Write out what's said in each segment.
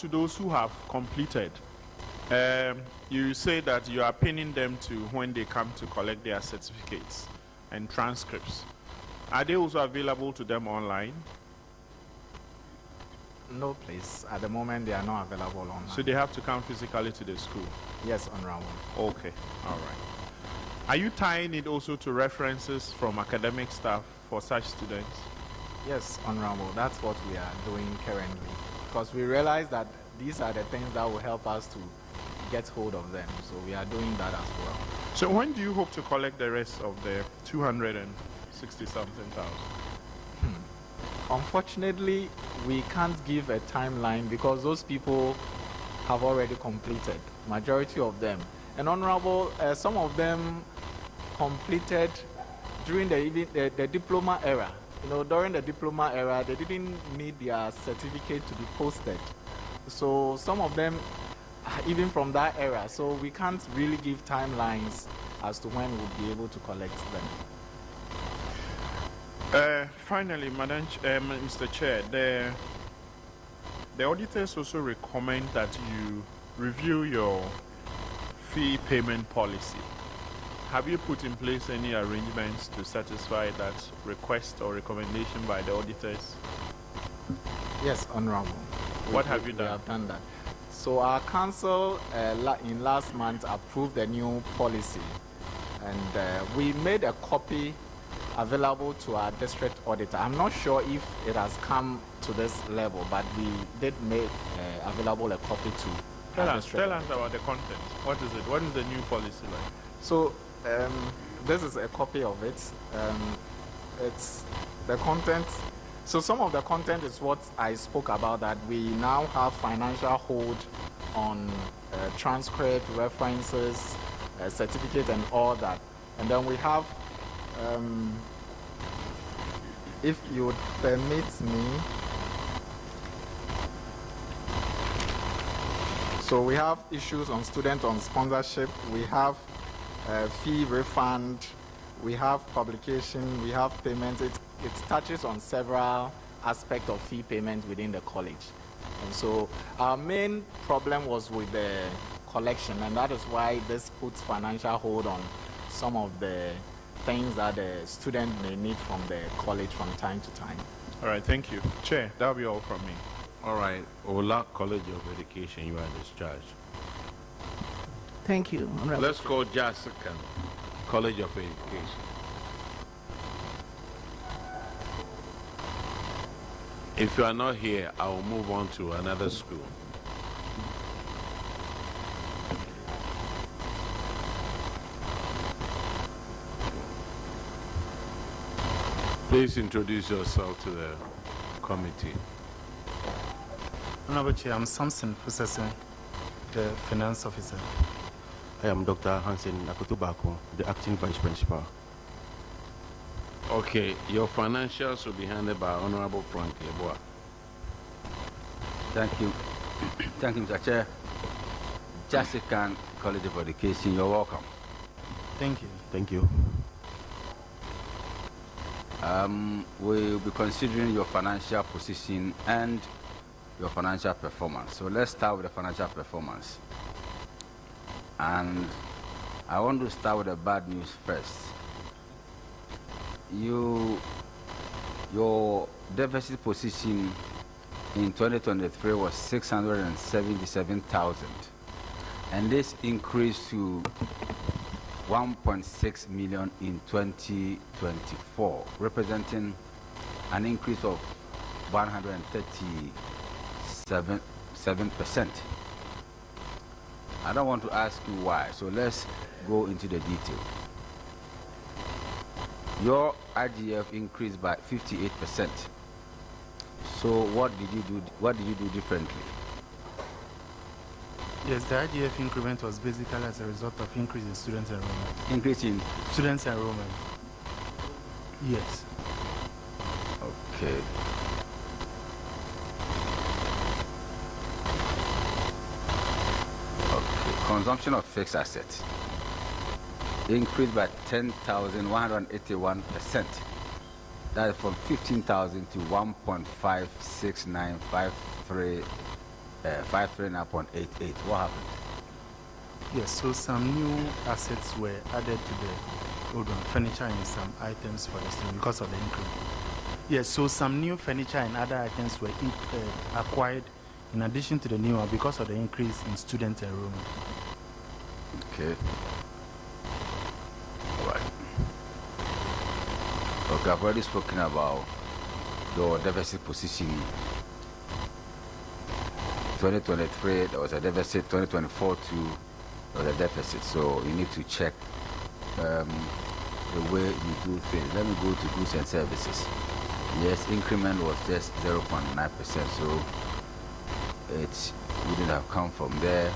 to those who have completed, you say that you are pinning them to when they come to collect their certificates and transcripts. Are they also available to them online? No, please. At the moment, they are not available online. So they have to come physically to the school? Yes, Honorable. Okay, all right. Are you tying it also to references from academic staff for such students? Yes, Honorable. That's what we are doing currently. Because we realize that these are the things that will help us to get hold of them. So we are doing that as well. So when do you hope to collect the rest of the 260-something thousand? Unfortunately, we can't give a timeline because those people have already completed, majority of them. And Honorable, some of them completed during the diploma era. You know, during the diploma era, they didn't need their certificate to be posted. So some of them, even from that era, so we can't really give timelines as to when we'll be able to collect them. Finally, Mr. Chair, the auditors also recommend that you review your fee payment policy. Have you put in place any arrangements to satisfy that request or recommendation by the auditors? Yes, Honorable. What have you done? We have done that. So our council in last month approved the new policy, and we made a copy available to our district auditor. I'm not sure if it has come to this level, but we did make available a copy to Tell us about the content. What is it? What is the new policy like? So this is a copy of it. It's the content. So some of the content is what I spoke about, that we now have financial hold on transcript, references, certificate, and all that. And then we have, if you would permit me, so we have issues on student on sponsorship, we have fee refund, we have publication, we have payment. It touches on several aspects of fee payment within the college. And so our main problem was with the collection, and that is why this puts financial hold on some of the things that the student may need from the college from time to time. All right, thank you. Chair, that'll be all from me. All right, Ola College of Education, you are discharged. Thank you, Honorable. Let's call Jessica, College of Education. If you are not here, I will move on to another school. Please introduce yourself to the committee. Honorable Chair, I'm Samson Fusese, the Finance Officer. I am Dr. Hansen Nakutubako, the Acting Vice Principal. Okay, your financials will be handled by Honorable Frank Yeboah. Thank you. Thank you, Mr. Chair. Jessica College of Education, you're welcome. Thank you. Thank you. We'll be considering your financial position and your financial performance. So let's start with the financial performance. And I want to start with the bad news first. Your deficit position in 2023 was 677,000, and this increased to 1.6 million in 2024, representing an increase of 137%. I don't want to ask you why, so let's go into the detail. Your IGF increased by 58%. So what did you do? What did you do differently? Yes, the IGF increment was basically as a result of increase in student enrollment. Increase in Students enrollment. Yes. Okay. Okay. Consumption of fixed assets increased by 10,181%. That is from 15,000 to 1.56953 539.88. What happened? Yes, so some new assets were added to the old one, furniture and some items for the student because of the increase. Yes, so some new furniture and other items were acquired in addition to the new one because of the increase in student enrollment. Okay. All right. Okay, I've already spoken about your deficit position. 2023, there was a deficit. 2024, too, there was a deficit. So you need to check the way you do things. Let me go to goods and services. Yes, increment was just 0.9%, so it wouldn't have come from there.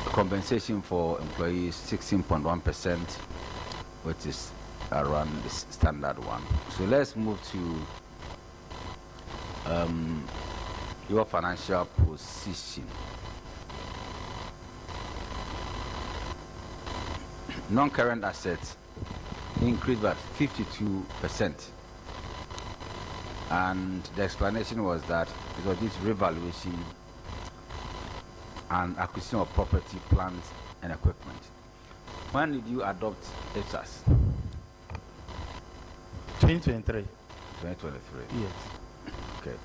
Compensation for employees 16.1%, which is around the standard one. So let's move to your financial position. Non-current assets increased by 52%. And the explanation was that it was this revaluation and acquisition of property, plant, and equipment. When did you adopt IPSAS? 2023. 2023. Yes. Okay.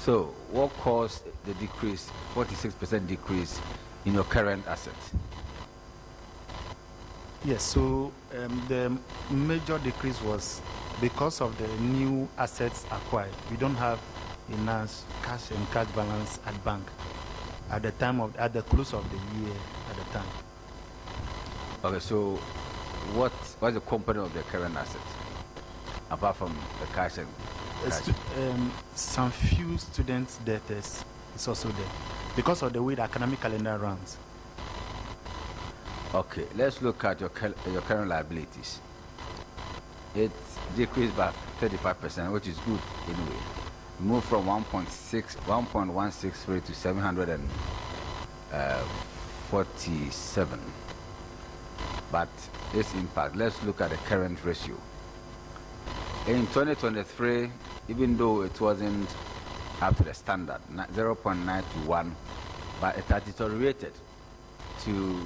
So, what caused the decrease, 46% decrease in your current assets? Yes, so the major decrease was because of the new assets acquired. We don't have enough cash and cash balance at bank at the at the close of the year at the time. Okay, so what's the component of the current assets apart from the cash and cash? Some few students' debtors is also there because of the way the academic calendar runs. Okay, let's look at your current liabilities. It's decreased by 35%, which is good anyway. Moved from 1.163 to 747. But this impact, let's look at the current ratio. In 2023, even though it wasn't up to the standard, 0.9 to 1, but it had deteriorated to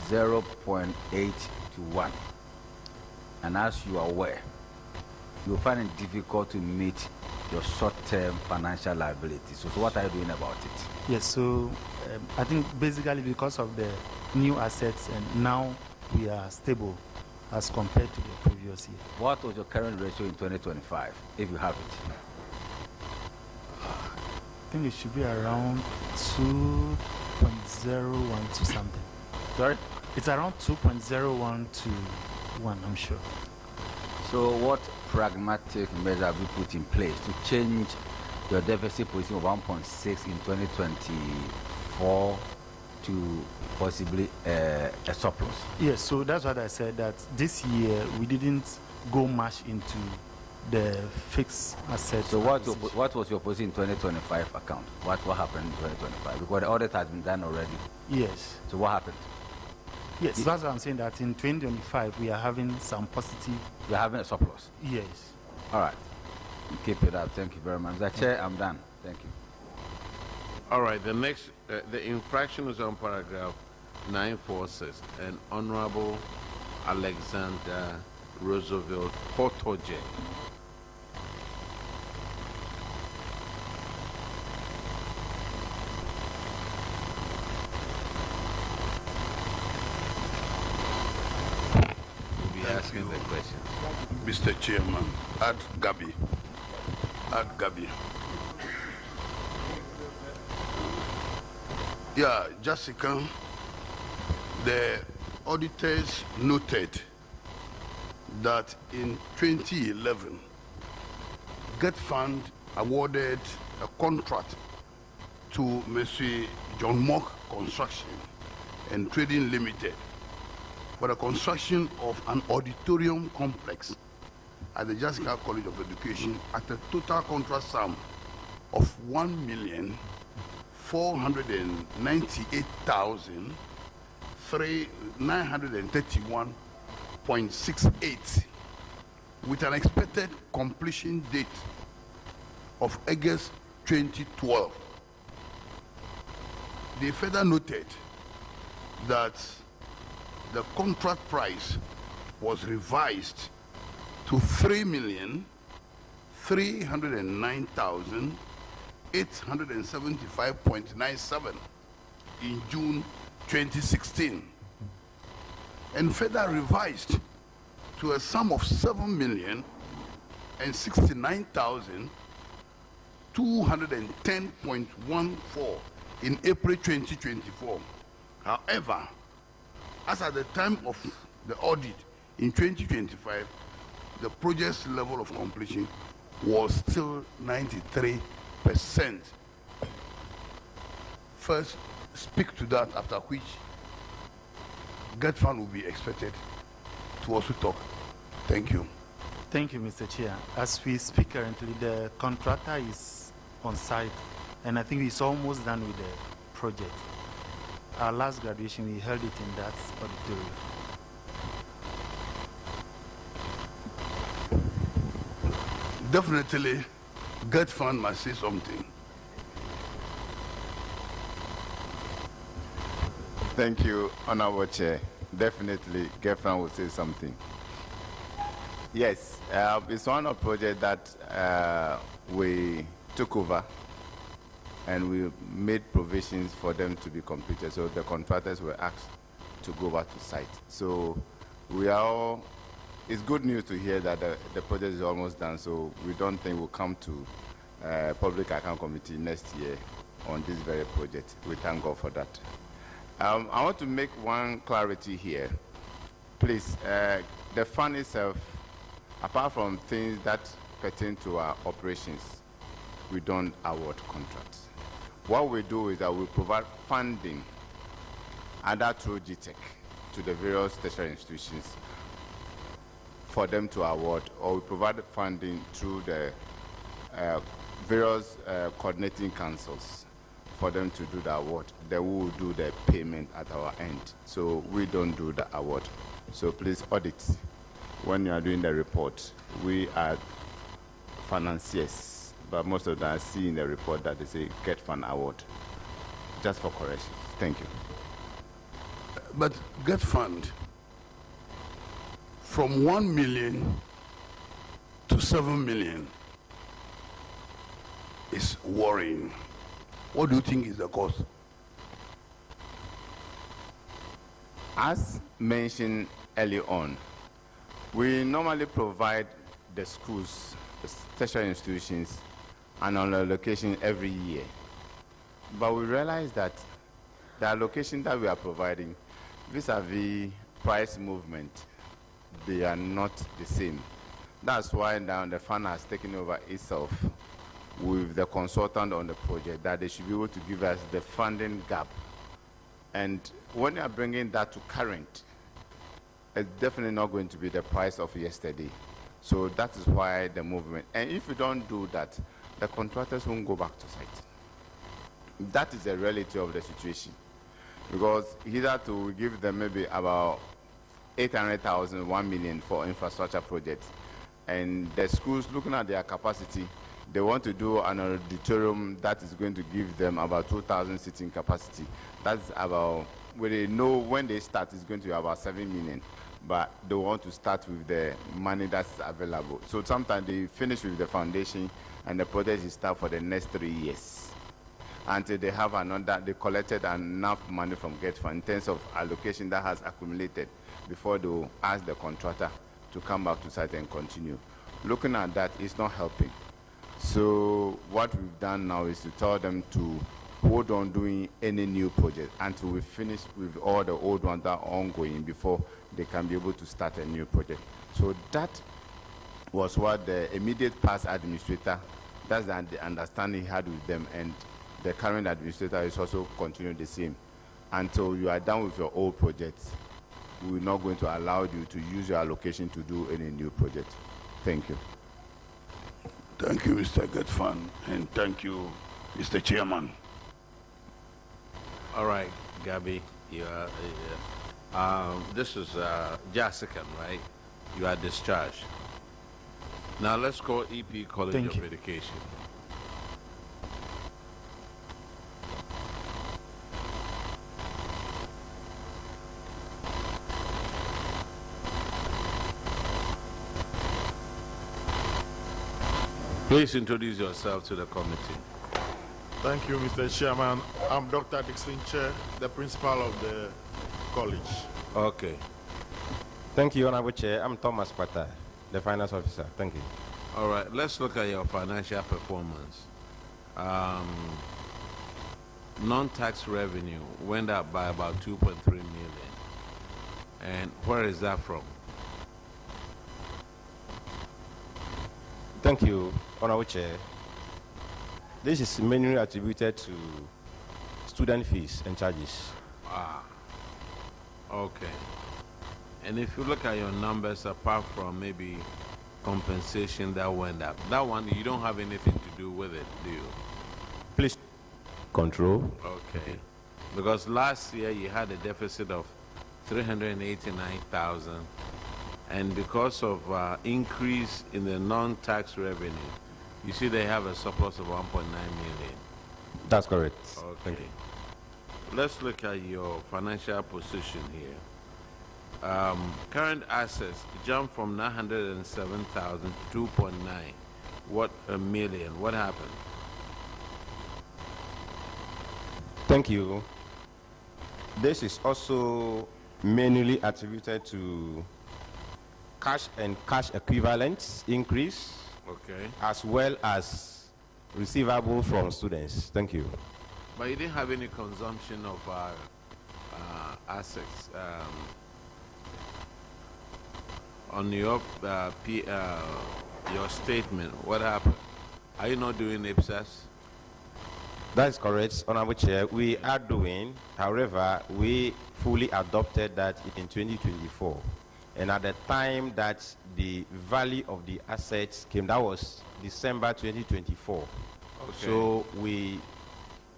0.8 to 1. And as you are aware, you'll find it difficult to meet your short-term financial liabilities. So what are you doing about it? Yes, so I think basically because of the new assets and now we are stable as compared to the previous year. What was your current ratio in 2025, if you have it? I think it should be around 2.01 to something. Sorry? It's around 2.01 to 1, I'm sure. So what pragmatic measures have you put in place to change your deficit position of 1.6 in 2024 to possibly a surplus? Yes, so that's what I said, that this year we didn't go much into the fixed assets. So what was your position in 2025 account? What happened in 2025? Because the audit has been done already. Yes. So what happened? Yes, that's what I'm saying, that in 2025 we are having some positive. You're having a surplus? Yes. All right. Keep it up. Thank you very much. The Chair, I'm done. Thank you. All right, the next, the infraction is on paragraph 946, and Honorable Alexander Roosevelt Portoje. We'll be asking the questions. Mr. Chairman, add Gabi. Yeah, Jessica, the auditors noted that in 2011, Get Fund awarded a contract to Mr. John Mock Construction and Trading Limited for the construction of an auditorium complex at the Jessica College of Education at a total contract sum of $1,498,931.68 with an expected completion date of August 2012. They further noted that the contract price was revised to 3,309,875.97 in June 2016, and further revised to a sum of 7,069,210.14 in April 2024. However, as at the time of the audit in 2025, the project's level of completion was still 93%. First, speak to that, after which GETFund will be expected to also talk. Thank you. Thank you, Mr. Chair. As we speak currently, the contractor is on site, and I think he's almost done with the project. Our last graduation, we held it in that auditorium. Definitely, GETFund must say something. Thank you, Honorable Chair. Definitely, GETFund will say something. Yes, it's one of the projects that we took over, and we made provisions for them to be completed. So the contractors were asked to go back to site. So we are all, it's good news to hear that the project is almost done. So we don't think we'll come to Public Account Committee next year on this very project. We thank God for that. I want to make one clarity here. Please, the fund itself, apart from things that pertain to our operations, we don't award contracts. What we do is that we provide funding, either through GTEC, to the various tertiary institutions for them to award, or we provide funding through the various coordinating councils for them to do the award. Then we will do the payment at our end. So we don't do the award. So please audit. When you are doing the report, we are financiers, but most of them I see in the report that they say GETFund award. Just for correction. Thank you. But GETFund, from 1 million to 7 million, is worrying. What do you think is the cause? As mentioned early on, we normally provide the schools, the tertiary institutions, an allocation every year. But we realize that the allocation that we are providing vis-a-vis price movement, they are not the same. That's why now the fund has taken over itself with the consultant on the project, that they should be able to give us the funding gap. And when you are bringing that to current, it's definitely not going to be the price of yesterday. So that is why the movement. And if you don't do that, the contractors won't go back to site. That is the reality of the situation. Because either to give them maybe about 800,000, 1 million for infrastructure projects, and the schools, looking at their capacity, they want to do an auditorium that is going to give them about 2,000 seating capacity. That's about, when they know when they start, it's going to be about 7 million. But they want to start with the money that's available. So sometimes they finish with the foundation and the project is start for the next 3 years until they have another, they collected enough money from GETFund in terms of allocation that has accumulated before they ask the contractor to come back to site and continue. Looking at that, it's not helping. So what we've done now is to tell them to hold on doing any new project until we finish with all the old ones that are ongoing before they can be able to start a new project. So that was what the immediate past administrator, that's the understanding he had with them, and the current administrator is also continuing the same. Until you are done with your old projects, we're not going to allow you to use your allocation to do any new project. Thank you. Thank you, Mr. GETFund, and thank you, Mr. Chairman. All right, Gabby, this is Jessica, right? You are discharged. Now let's call EP College Thank of you. Education. Please introduce yourself to the committee. Thank you, Mr. Chairman. I'm Dr. Dixon Chair, the principal of the college. Okay. Thank you, Honorable Chair. I'm Thomas Pata, the finance officer. Thank you. All right, let's look at your financial performance. Non-tax revenue went up by about 2.3 million. And where is that from? Thank you, Honorable Chair. This is mainly attributed to student fees and charges. Ah, okay. And if you look at your numbers, apart from maybe compensation that went up, that one, you don't have anything to do with it, do you? Please control. Okay. Because last year you had a deficit of 389,000, and because of increase in the non-tax revenue, you see they have a surplus of 1.9 million. That's correct. Okay. Thank you. Let's look at your financial position here. Current assets jumped from 907,000 to 2.9. What a million? What happened? Thank you. This is also mainly attributed to cash and cash equivalents increase, Okay. as well as receivable from students. Thank you. But you didn't have any consumption of assets on your statement. What happened? Are you not doing IPSAS? That is correct, Honorable Chair. We are doing, however, we fully adopted that in 2024. And at the time that the value of the assets came, that was December 2024. Okay. So we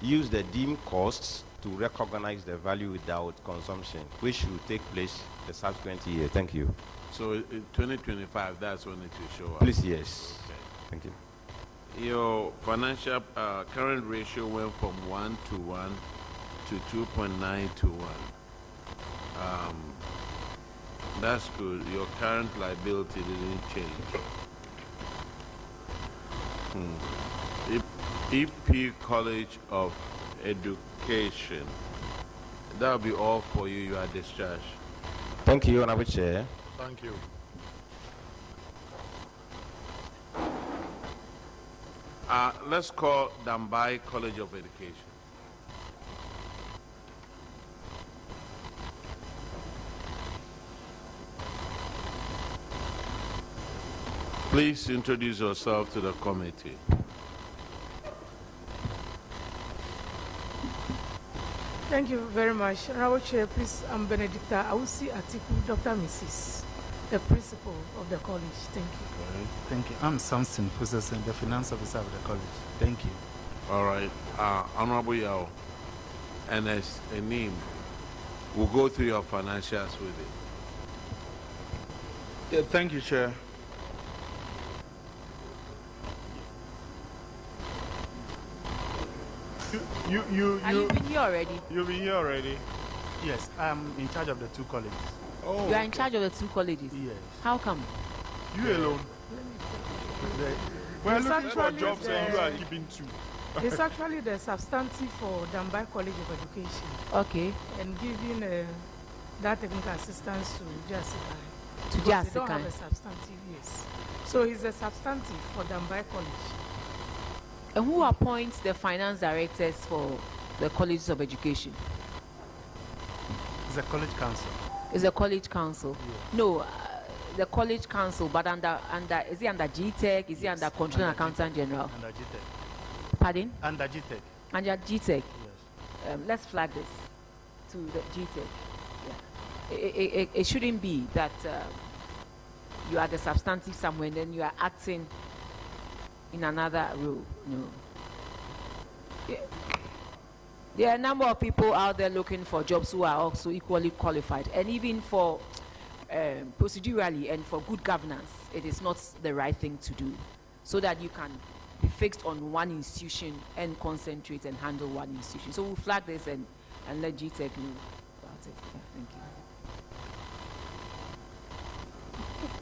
used the deemed costs to recognize the value without consumption, which will take place the subsequent year. Thank you. So in 2025, that's when it will show up. Please, yes. Okay. Thank you. Your financial current ratio went from 1 to 1 to 2.9 to 1. That's good. Your current liability didn't change. EP College of Education. That'll be all for you. You are discharged. Thank you, Honorable Chair. Thank you. Let's call Dambai College of Education. Please introduce yourself to the committee. Thank you very much. Honorable Chair, please, I'm Benedicta Awusi Atiku, Dr. Mrs., the principal of the college. Thank you. Thank you. I'm Samson Fusesin, the finance officer of the college. Thank you. All right. Honorable Yao and as a name, we'll go through your financials with it. Yeah, thank you, Chair. Have you been here already? You've been here already. Yes, I'm in charge of the two colleges. Oh, You are in charge of the two colleges. Yes. How come? you alone. We're It's looking for actually jobs and you are the- keeping two. It's actually the substantive for Dambai College of Education Okay. and giving that technical assistance to Jessica. To They don't have Jessica. a substantive, yes. So he's a substantive for Dambai College. And who appoints the finance directors for the colleges of education? It's a college council. Is the college council? No, the college council, but under is it under GTEC? Is it under Controller and Accountant General? Under GTEC. Pardon? Under GTEC. Under GTEC. Yes. Let's flag this to the GTEC. Yeah. It shouldn't be that you are the substantive somewhere and then you are acting in another role. No. Yeah. There are a number of people out there looking for jobs who are also equally qualified, and even for procedurally and for good governance, it is not the right thing to do, so that you can be fixed on one institution and concentrate and handle one institution. So we'll flag this and let GTEC know about it. Yeah, thank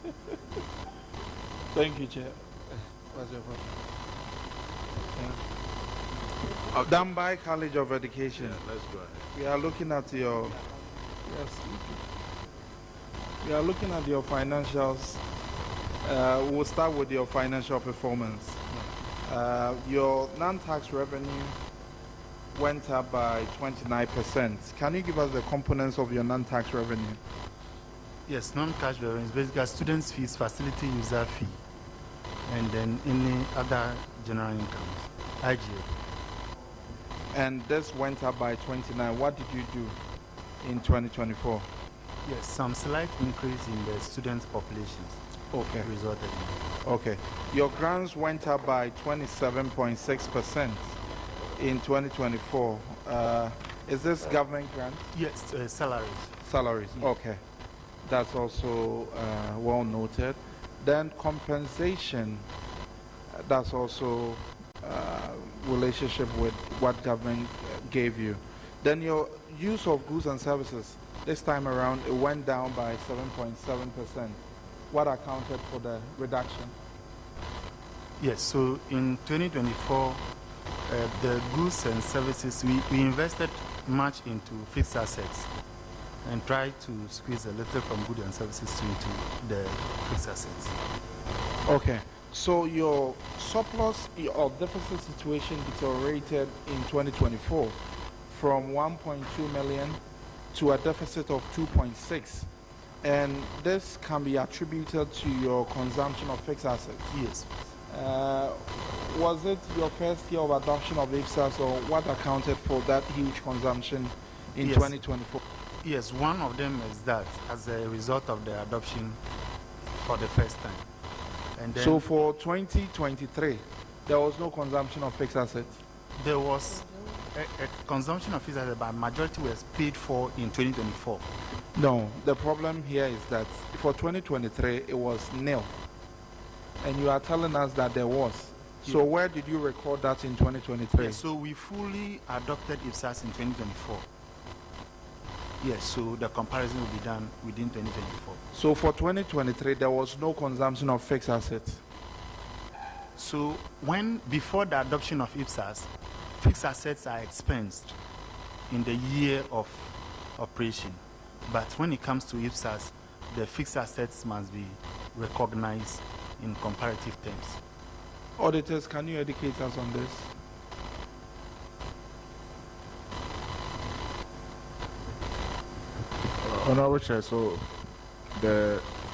you. Thank you, Chair. What's your question? Dambai College of Education. Yeah, let's go ahead. We are looking at your we are looking at your financials. We'll start with your financial performance. Your non-tax revenue went up by 29%. Can you give us the components of your non-tax revenue? Yes, non-cash revenue is basically students' fees, facility user fee, and then any other general incomes, IGA. And this went up by 29. What did you do in 2024? Yes, some slight increase in the student populations. Okay. Resulted in. Okay. Your grants went up by 27.6% in 2024. Is this government grant? Yes, salaries. Salaries. Yes. Okay. That's also well noted. Then compensation. That's also relationship with what government gave you. Then your use of goods and services, this time around, it went down by 7.7%. What accounted for the reduction? Yes, so in 2024, the goods and services, we invested much into fixed assets and tried to squeeze a little from goods and services into the fixed assets. Okay. So your surplus or deficit situation deteriorated in 2024 from 1.2 million to a deficit of 2.6, and this can be attributed to your consumption of fixed assets. Yes. Was it your first year of adoption of IFSAS, or what accounted for that huge consumption in 2024? Yes, one of them is that as a result of the adoption for the first time. And then so for 2023, there was no consumption of fixed assets? There was a consumption of fixed assets, but majority was paid for in 2024. No, the problem here is that for 2023, it was nil. And you are telling us that there was. So where did you record that in 2023? Yes, so we fully adopted IFSAS in 2024. Yes, so the comparison will be done within 2024. So for 2023, there was no consumption of fixed assets? So before the adoption of IFSAS, fixed assets are expensed in the year of operation. But when it comes to IFSAS, the fixed assets must be recognized in comparative terms. Auditors, can you educate us on this? Honorable Chair, so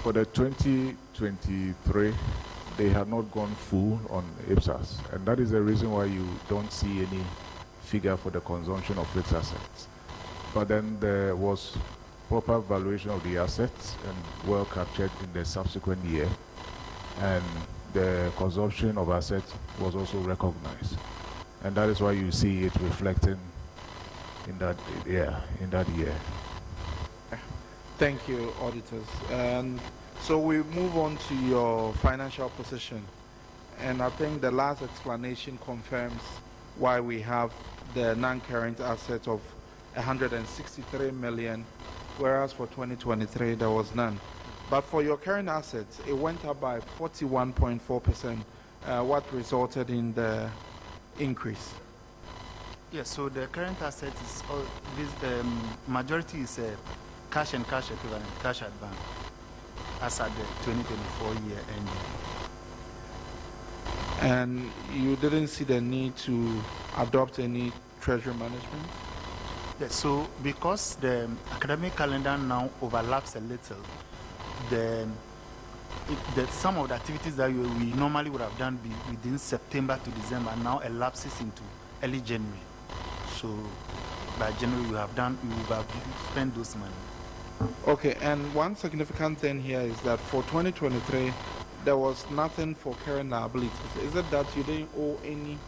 for the 2023, they have not gone full on IFSAS, and that is the reason why you don't see any figure for the consumption of fixed assets. But then there was proper valuation of the assets and well captured in the subsequent year, and the consumption of assets was also recognized, and that is why you see it reflecting in that year. Thank you, auditors. So we move on to your financial position. And I think the last explanation confirms why we have the non-current asset of 163 million, whereas for 2023 there was none. But for your current assets, it went up by 41.4%. What resulted in the increase? Yes, so the current asset is, the majority is cash and cash equivalent, cash at bank, as at the 2024 year ending. And you didn't see the need to adopt any treasury management? Yes, so because the academic calendar now overlaps a little, some of the activities that we normally would have done within September to December now elapses into early January. So by January you will have spent those money. Okay, and one significant thing here is that for 2023, there was nothing for current liabilities. Is it that you didn't owe anything?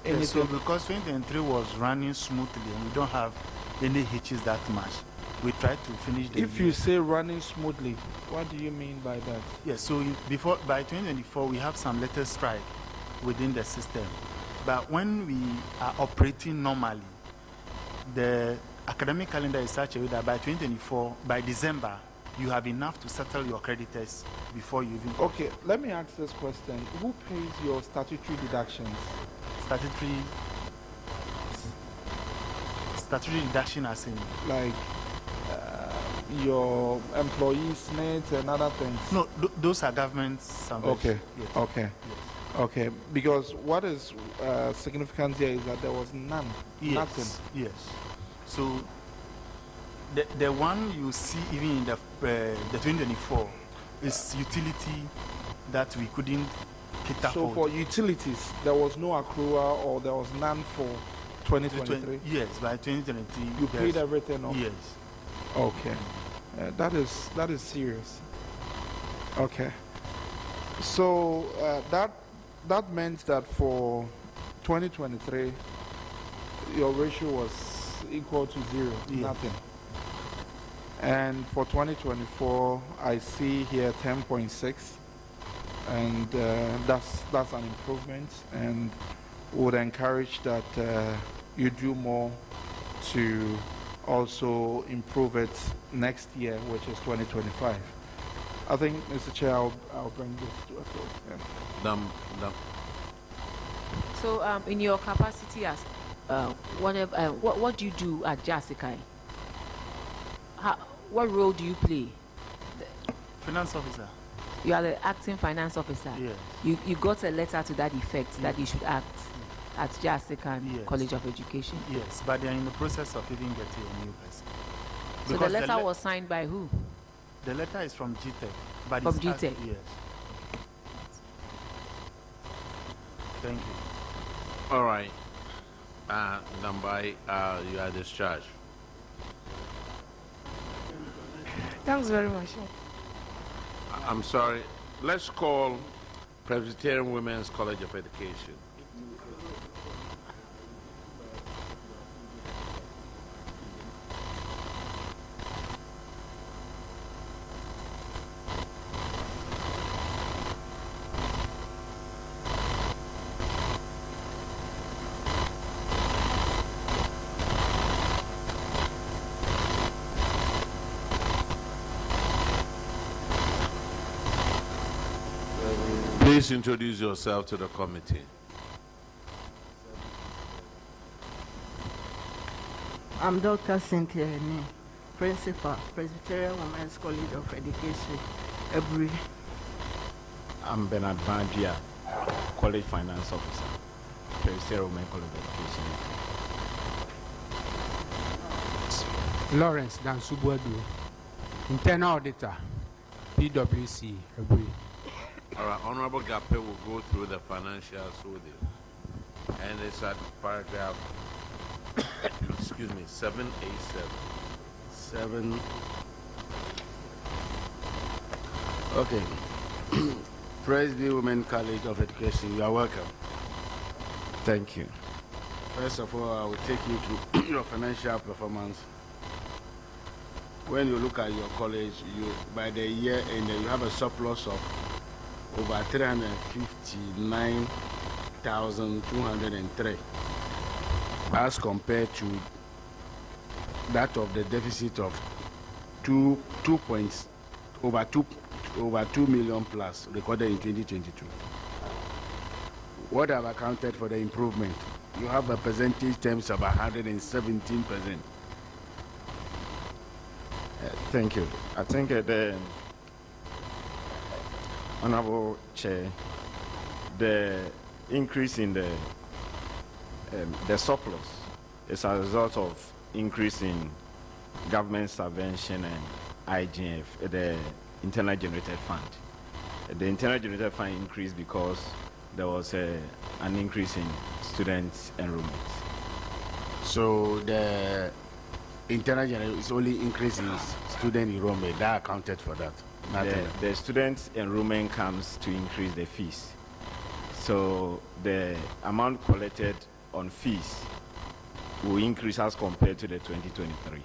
Yes, so because 2023 was running smoothly and we don't have any hitches that much, we tried to finish the year. You say running smoothly, what do you mean by that? Yes, so by 2024, we have some little strike within the system. But when we are operating normally, the academic calendar is such a way that by 2024, by December, you have enough to settle your creditors before you even Okay, let me ask this question. Who pays your statutory deductions? statutory deduction as in Like your employees' NET and other things? no, those are government salvation. Okay, Yes. okay, Yes. okay. Because what is significant here is that there was none, Yes. nothing. Yes. So the one you see even in the 2024 is utility that we couldn't cater So for. for utilities, there was no accrual or there was none for 2023? Yes, by 2023. You there's- paid everything off? Yes. Okay. That is serious. Okay. So that meant that for 2023, your ratio was equal to 0, Yes. nothing. And for 2024, I see here 10.6, and that's an improvement. And would encourage that you do more to also improve it next year, which is 2025. I think, Mr. Chair, I'll bring this to a close. Yeah. So, in your capacity as what do you do at JASICAI? What role do you play? Finance officer. You are the acting finance officer. Yes. You got a letter to that effect that you should act at JASICAI Yes. College of Education. Yes, but they are in the process of even getting a new person. So the Because letter was signed by who? The letter is from GTEC. But From it's asked- GTEC? Yes. Thank you. All right. Nambai, you are discharged. Thanks very much. I'm sorry. Let's call Presbyterian Women's College of Education. Please introduce yourself to the committee. I'm Dr. Cynthia Eni, Principal, Presbyterian Women's College of Education, Ebri. I'm Bernard Bandia, College Finance Officer, Presbyterian Women's College of Education. Lawrence Dansubuadu, Internal Auditor, PwC, Ebri. All right, Honorable Gape will go through the financials with you. And it's at paragraph, excuse me, 787. Okay. Presby Women College of Education, you are welcome. Thank you. First of all, I will take you to your financial performance. When you look at your college, by the year end, you have a surplus of over 359,203 as compared to that of the deficit of over 2 million plus recorded in 2022. What have accounted for the improvement? You have a percentage terms of 117%. Thank you. I think the Honorable Chair, the increase in the surplus is a result of increase in government subvention and IGF, the internal generated fund. The internal generated fund increased because there was an increase in student enrollment. So the internal generation is only increase in student enrollment. That accounted for that. The student enrollment comes to increase the fees. So the amount collected on fees will increase as compared to the 2023.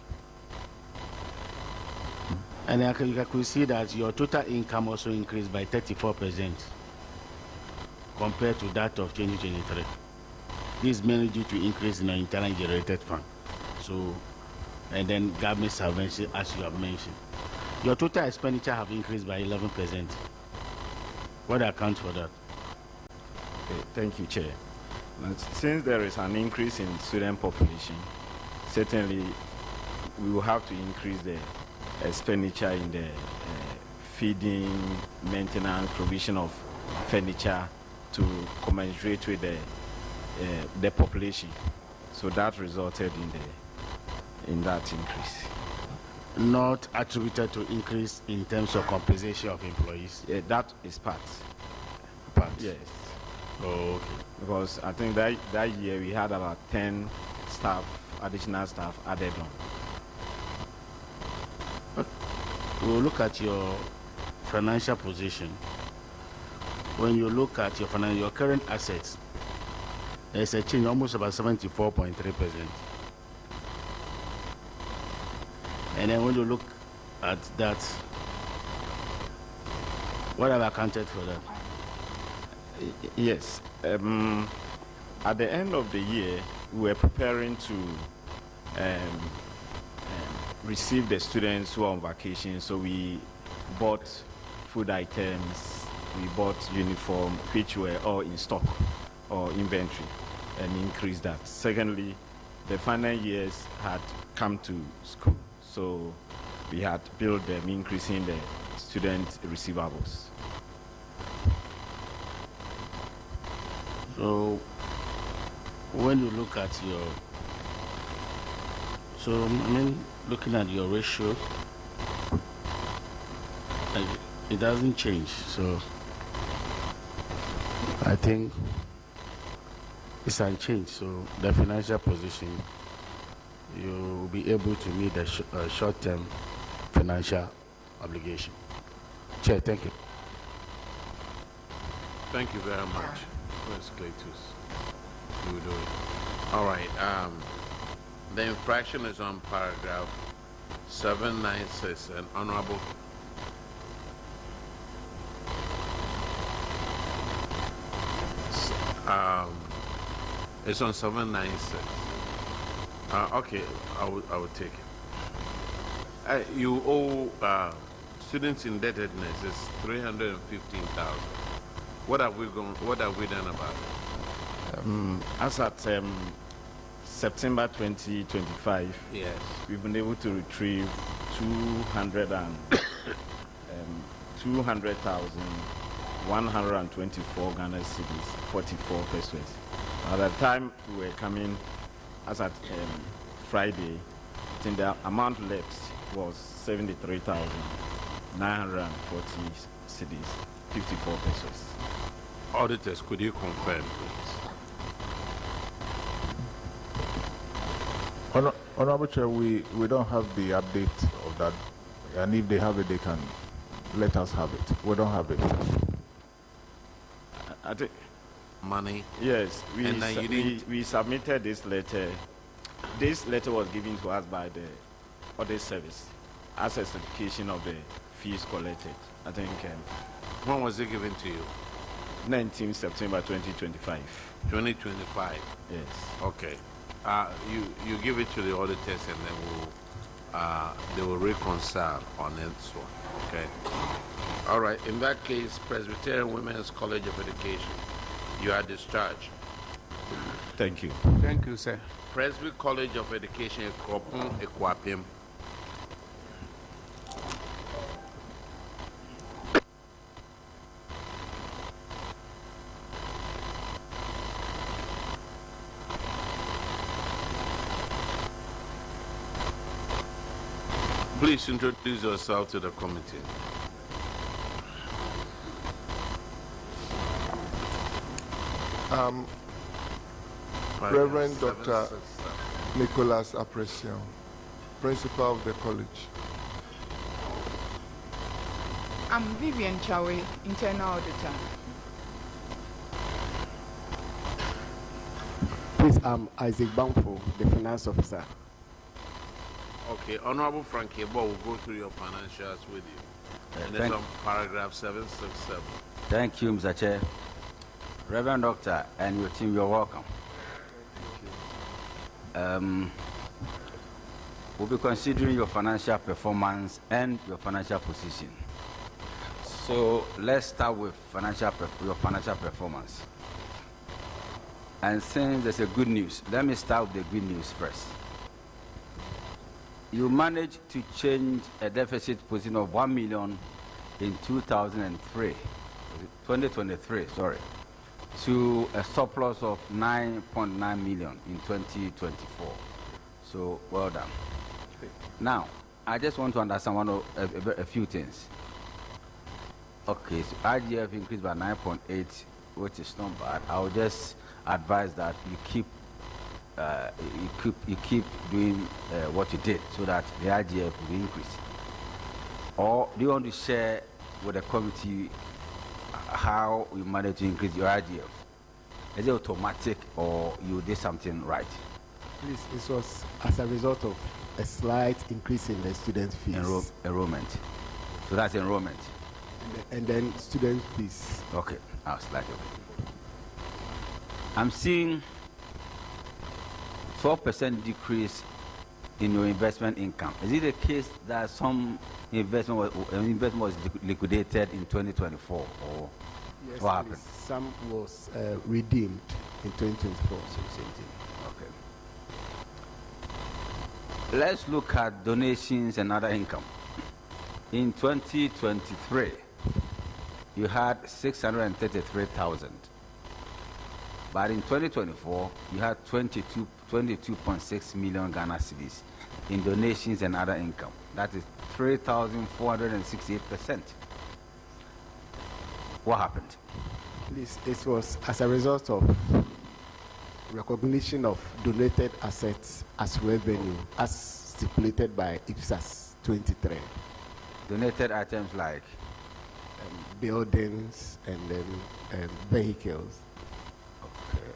And I could see that your total income also increased by 34% compared to that of 2023. This is mainly due to increase in the internal generated fund. So, and then government subvention, as you have mentioned. Your total expenditure have increased by 11%. What accounts for that? Okay, thank you, Chair. Since there is an increase in student population, certainly we will have to increase the expenditure in the feeding, maintenance, provision of furniture to commensurate with the population. So that resulted in that increase. Not attributed to increase in terms of compensation of employees? Yeah, that is part. Part? Yes. Oh, okay. Because I think that year we had about 10 staff, additional staff added on. We'll look at your financial position. When you look at your current assets, there's a change almost about 74.3%. And then when you look at that, what have accounted for that? Yes. At the end of the year, we were preparing to receive the students who are on vacation. So we bought food items, we bought uniform, which were all in stock or inventory, and increased that. Secondly, the final years had come to school, so we had built them, increasing the student receivables. So when you look at looking at your ratio, it doesn't change. So I think it's unchanged. So the financial position, you will be able to meet the short-term financial obligation. Chair, thank you. Thank you very much. Where's Cletus? You will do it. All right. The infraction is on paragraph 796, and Honorable it's on 796. Okay, I will take it. You owe students' indebtedness is 315,000. What have we done about it? As at September 2025, yes, we've been able to retrieve 200,124 Ghana cedis, 44 pesos. At the time we were coming, as at Friday, I think the amount left was 73,940 cedis, 54 pesos. Auditors, could you confirm, please? Honorable Chair, we don't have the update of that, and if they have it, they can let us have it. We don't have it. I think money. Yes, we submitted this letter. This letter was given to us by the audit service as a certification of the fees collected. I think. When was it given to you? 19 September 2025. 2025. Yes. Okay. You give it to the auditors, and then they will reconcile on this one. Okay. All right. In that case, Presbyterian Women's College of Education, you are discharged. Thank you. Thank you, sir. Presby College of Education, Kropon Ekwapim. Please introduce yourself to the committee. Reverend Dr. Nicholas Aprecian, Principal of the College. I'm Vivian Chawe, Internal Auditor. Please, I'm Isaac Bamfo, the Finance Officer. Okay, Honorable Frankie Ebo will go through your financials with you. And it's on paragraph 767. Thank you, Mr. Chair. Reverend Doctor and your team, you're welcome. We'll be considering your financial performance and your financial position. So let's start with your financial performance. And since there's a good news, let me start with the good news first. You managed to change a deficit position of 1 million in 2023, to a surplus of 9.9 million in 2024. So well done. Now, I just want to understand a few things. Okay, so IGF increased by 9.8, which is not bad. I would just advise that you keep doing what you did so that the IGF will increase. Or do you want to share with the committee how you managed to increase your IGF? Is it automatic or you did something right? Please, it was as a result of a slight increase in the student fees. Enrollment. So that's enrollment. And then student fees. Okay, I'll slide over. I'm seeing 12% decrease in your investment income. Is it the case that some investment was liquidated in 2024, or yes, what happened? Some was redeemed in 2024. Okay. Let's look at donations and other income. In 2023, you had 633,000. But in 2024, you had 22.6 million Ghana cedis in donations and other income. That is 3,468%. What happened? Please, it was as a result of recognition of donated assets as revenue, as stipulated by IPSAS 23. Donated items like buildings and then vehicles. Okay.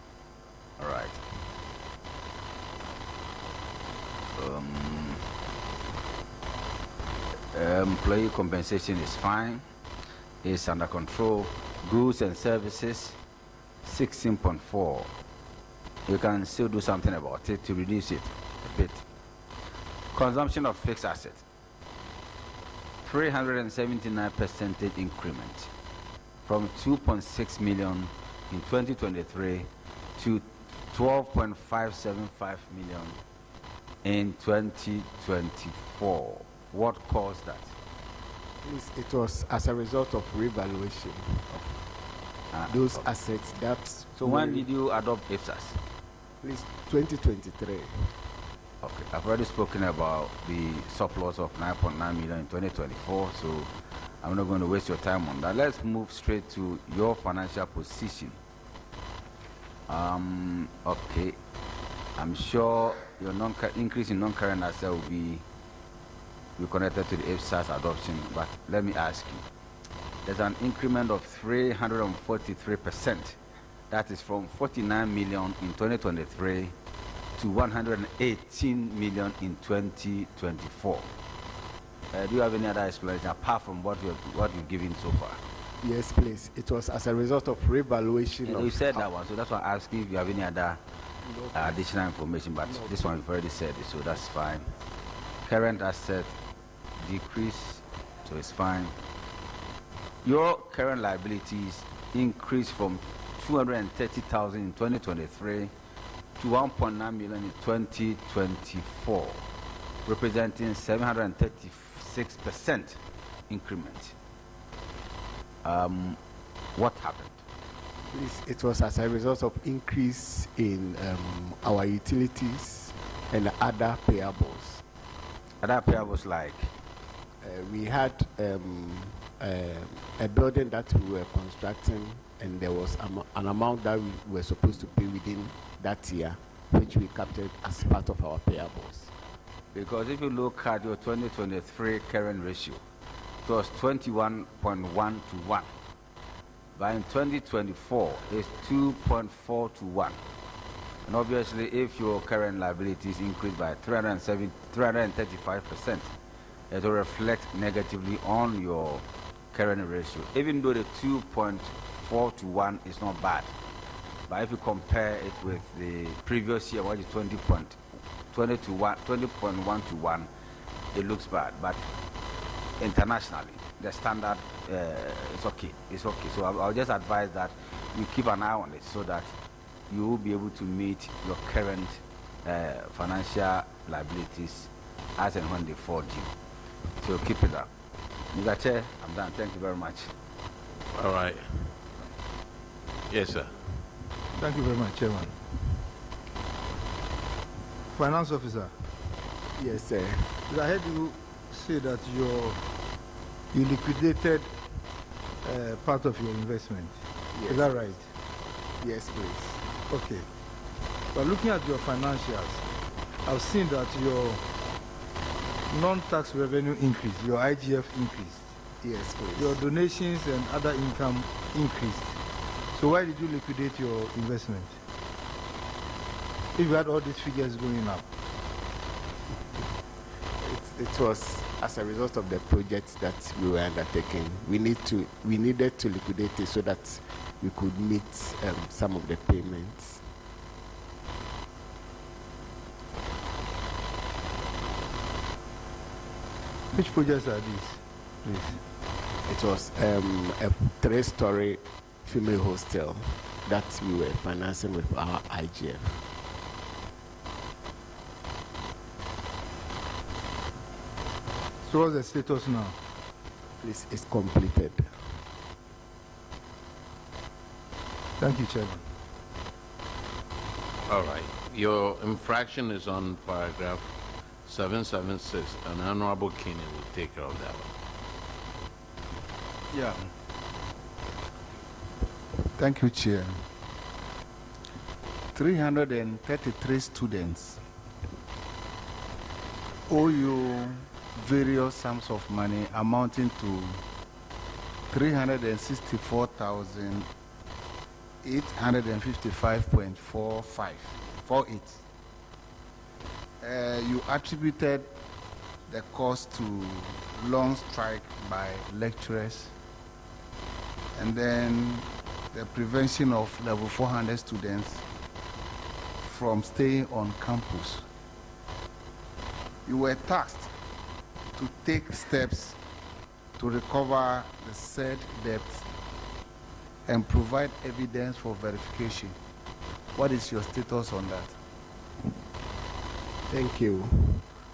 All right. Employee compensation is fine. It's under control. Goods and services, 16.4. You can still do something about it to reduce it a bit. Consumption of fixed assets, 379% increment from 2.6 million in 2023 to 12.575 million in 2024. What caused that? It was as a result of revaluation of those assets. So when did you adopt IPSAS? Please, 2023. Okay, I've already spoken about the surplus of 9.9 million in 2024, so I'm not going to waste your time on that. Let's move straight to your financial position. Okay, I'm sure your increase in non-current asset will be connected to the IPSAS adoption, but let me ask you. There's an increment of 343%. That is from 49 million in 2023 to 118 million in 2024. Do you have any other explanation apart from what you've given so far? Yes, please. It was as a result of revaluation. You said that one, so that's why I asked you if you have any other additional information, but this one you've already said it, so that's fine. Current asset decrease, so it's fine. Your current liabilities increased from 230,000 in 2023 to 1.9 million in 2024, representing 736% increment. What happened? It was as a result of increase in our utilities and other payables. Other payables like? We had a building that we were constructing, and there was an amount that we were supposed to pay within that year, which we captured as part of our payables. Because if you look at your 2023 current ratio, it was 21.1 to 1. But in 2024, it's 2.4 to 1. And obviously, if your current liabilities increase by 335%, it will reflect negatively on your current ratio. Even though the 2.4 to 1 is not bad, but if you compare it with the previous year, which is 20.1 20.1 to 1, it looks bad, but internationally, the standard is okay. It's okay. So I'll just advise that you keep an eye on it so that you will be able to meet your current financial liabilities as and when they fall due. So keep it up. Mr. Chair, I'm done. Thank you very much. All right. Yes, sir. Thank you very much, Chairman. Finance Officer. Yes, sir. I heard you say that you liquidated part of your investment. Yes. Is that right? Yes, please. Okay. But looking at your financials, I've seen that your non-tax revenue increased, your IGF increased. Yes, please. Your donations and other income increased. So why did you liquidate your investment? If you had all these figures going up. It was as a result of the projects that we were undertaking. We needed to liquidate it so that we could meet some of the payments. Which projects are these, please? It was a 3-story female hostel that we were financing with our IGF. So what's the status now? Please, it's completed. Thank you, Chairman. All right. Your infraction is on paragraph 776, and Honorable Keenan will take care of that one. Yeah. Thank you, Chair. 333 students owe you various sums of money amounting to 364,855.48. You attributed the cost to long strike by lecturers, and then the prevention of level 400 students from staying on campus. You were tasked to take steps to recover the said debt and provide evidence for verification. What is your status on that? Thank you.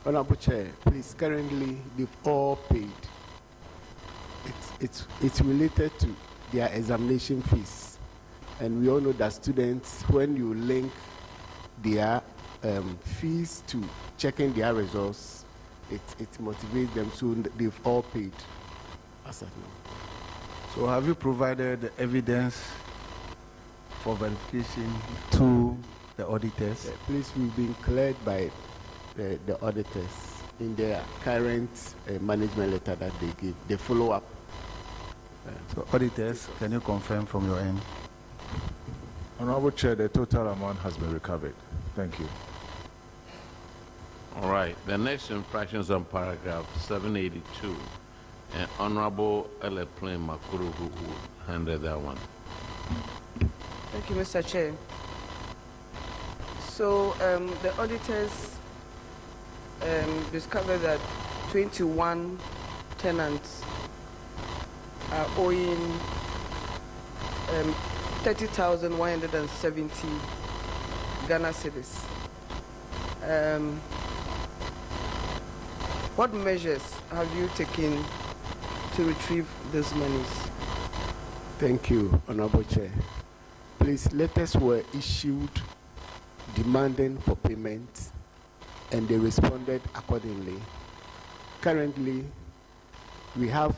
Honorable Chair, please, currently they've all paid. It's related to their examination fees. And we all know that students, when you link their fees to checking their results, it motivates them, so they've all paid as of now. So have you provided evidence for verification to the auditors? Please, we've been cleared by the auditors in their current management letter that they give. They follow up. So auditors, can you confirm from your end? Honorable Chair, the total amount has been recovered. Thank you. All right. The next infraction is on paragraph 782. And Honorable Eleplane Makuru who handled that one. Thank you, Mr. Chair. So the auditors discovered that 21 tenants are owing 30,170 Ghana cedis. What measures have you taken to retrieve those monies? Thank you, Honorable Chair. Please, letters were issued demanding for payment, and they responded accordingly. Currently, we have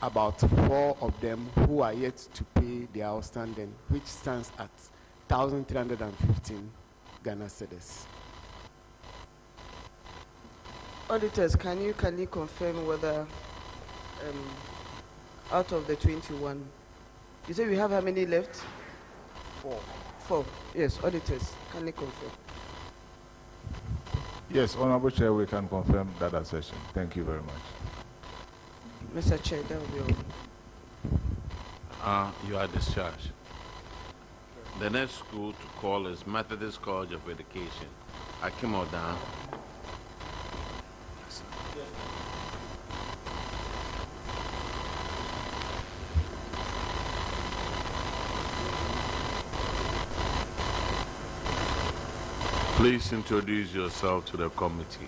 about 4 of them who are yet to pay their outstanding, which stands at 1,315 Ghana cedis. Auditors, can you confirm whether out of the 21, you say we have how many left? 4. Yes, auditors, can you confirm? Yes, Honorable Chair, we can confirm that assertion. Thank you very much. Mr. Chair, that will be all. You are discharged. The next school to call is Methodist College of Education, Akimodan. Please introduce yourself to the committee.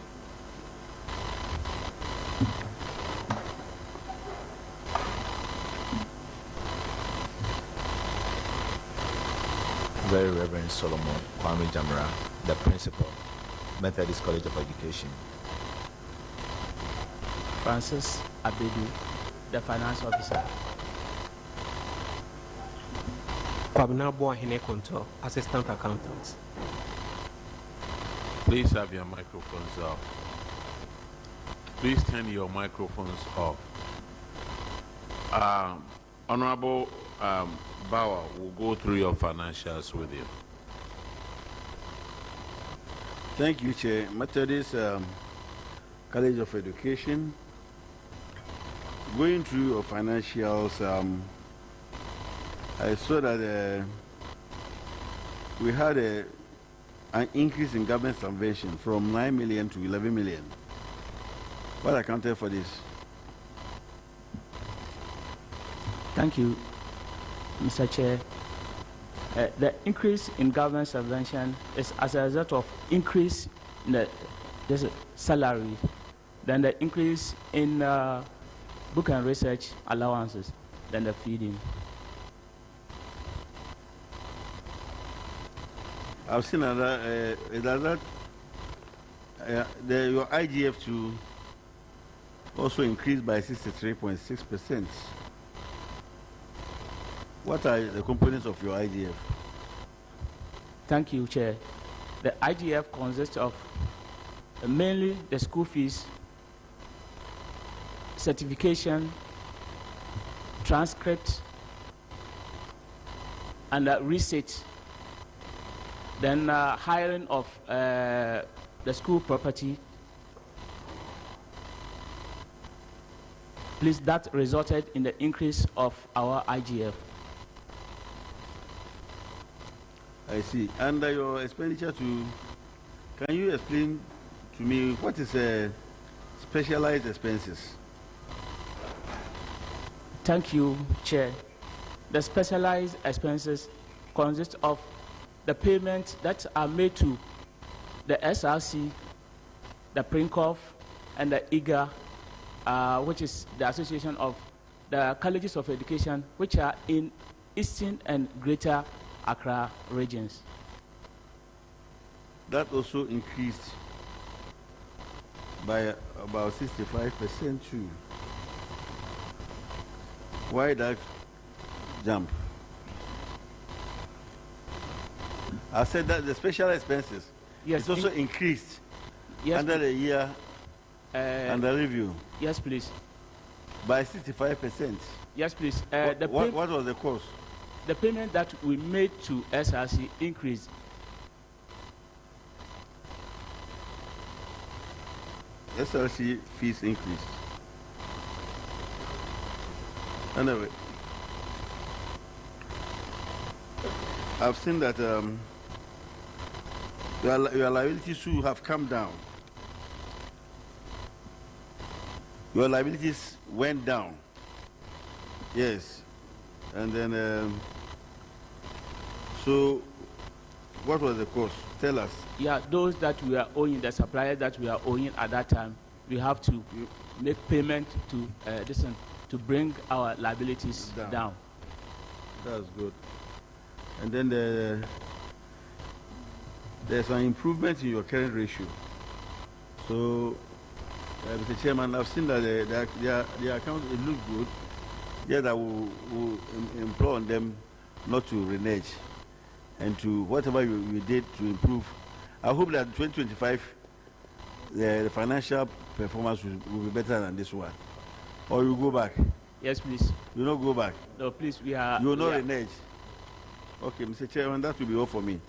Very Reverend Solomon Kwame Jamra, the principal, Methodist College of Education. Francis Abedu, the finance officer. Kwabena Boahene Konto, assistant accountant. Please have your microphones off. Please turn your microphones off. Honorable Bauer will go through your financials with you. Thank you, Chair. Methodist College of Education. Going through your financials, I saw that we had an increase in government subvention from 9 million to 11 million. What accounted for this? Thank you, Mr. Chair. The increase in government subvention is as a result of increase in the salary, then the increase in book and research allowances, then the feeding. I've seen that your IGF2 also increased by 63.6%. What are the components of your IGF? Thank you, Chair. The IGF consists of mainly the school fees, certification, transcript, and receipt. Then hiring of the school property. Please, that resulted in the increase of our IGF. I see. Under your expenditure can you explain to me what is specialized expenses? Thank you, Chair. The specialized expenses consist of the payments that are made to the SRC, the PRINCOF, and the IGA, which is the Association of the Colleges of Education, which are in Eastern and Greater Accra regions. That also increased by about 65% too. Why that jump? I said that the special expenses is also increased under the year under review. Yes, please. By 65%. Yes, please. What was the cost? The payment that we made to SRC increased. SRC fees increased. Anyway, I've seen that your liabilities too have come down. Your liabilities went down. Yes. And then, so what was the cost? Tell us. Yeah, those that we are owing, the suppliers that we are owing at that time, we have to make payment to to bring our liabilities down. That's good. And then there's an improvement in your current ratio. So, Mr. Chairman, I've seen that the account, it looks good. Yes, I will implore on them not to renege and to whatever you did to improve. I hope that 2025, the financial performance will be better than this one. Or you go back? Yes, please. You not go back? No, please, we are... You will not renege? Okay, Mr. Chairman, that will be all for me.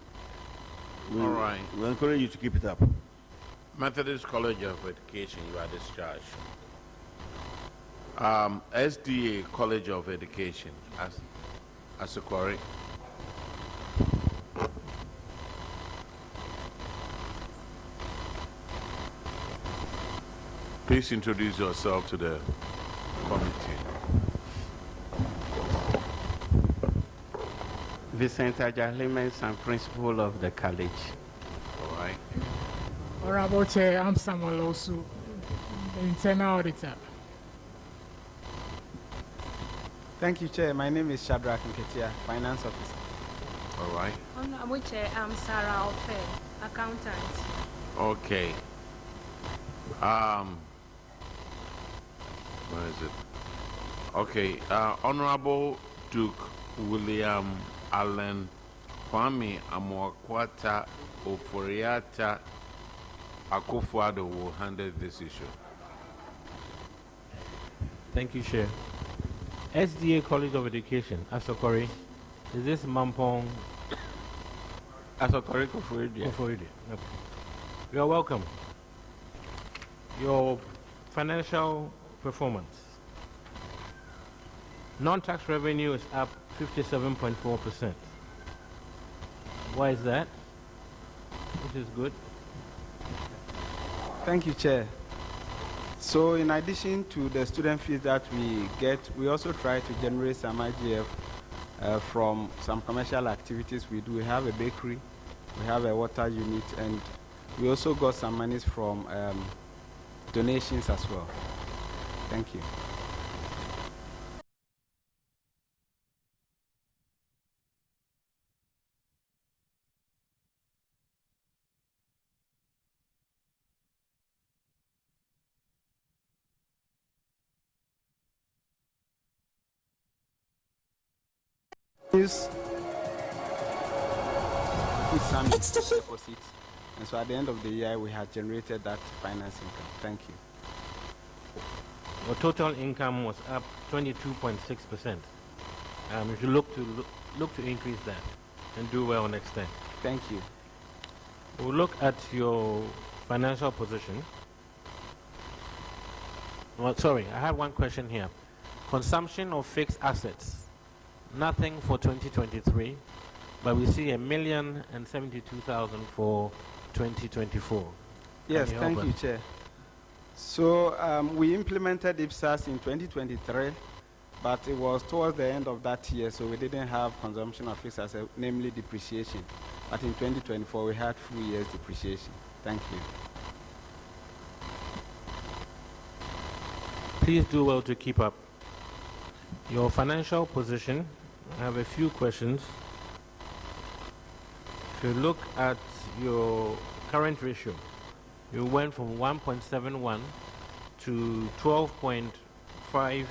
All right. We encourage you to keep it up. Methodist College of Education, you are discharged. SDA College of Education, as a query. Please introduce yourself to the committee. Vincent Ajalimens, I'm principal of the college. All right. Honorable Chair, I'm Samuel Osu, the internal auditor. Thank you, Chair. My name is Shadrach Nketia, Finance Officer. All right. Honorable Chair, I'm Sarah Ofe, accountant. Okay. Where is it? Okay. Honorable Duke William Allen Kwame Amoakwata Oforiata Akufo-Addo will handle this issue. Thank you, Chair. SDA College of Education, Asokori. Is this Mampong? Asokori Koforidua. Okay. You are welcome. Your financial performance. Non-tax revenue is up 57.4%. Why is that? Which is good. Thank you, Chair. So in addition to the student fees that we get, we also try to generate some IGF from some commercial activities we do. We have a bakery, we have a water unit, and we also got some monies from donations as well. Thank you. Put some deposits, and so at the end of the year we had generated that finance income. Thank you. Your total income was up 22.6%. You should look to increase that and do well next time. Thank you. We'll look at your financial position. Well, sorry, I have one question here. Consumption of fixed assets. Nothing for 2023, but we see $1,072,000 for 2024. Yes, thank you, Chair. So we implemented IPSAS in 2023, but it was towards the end of that year, so we didn't have consumption of fixed assets, namely depreciation. But in 2024, we had full year's depreciation. Thank you. Please do well to keep up. Your financial position. I have a few questions. If you look at your current ratio, you went from 1.71 to 12.5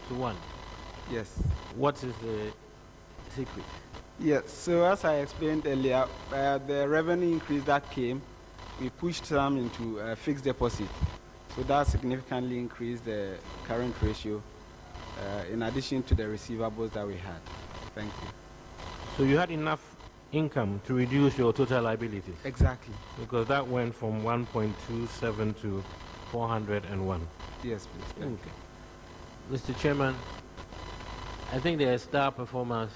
to 1. Yes. What is the secret? Yes, so as I explained earlier, the revenue increase that came, we pushed some into fixed deposit. So that significantly increased the current ratio in addition to the receivables that we had. Thank you. So you had enough income to reduce your total liabilities? Exactly. Because that went from 1.27 to 401. Yes, please. Thank you. Mr. Chairman, I think they are star performers.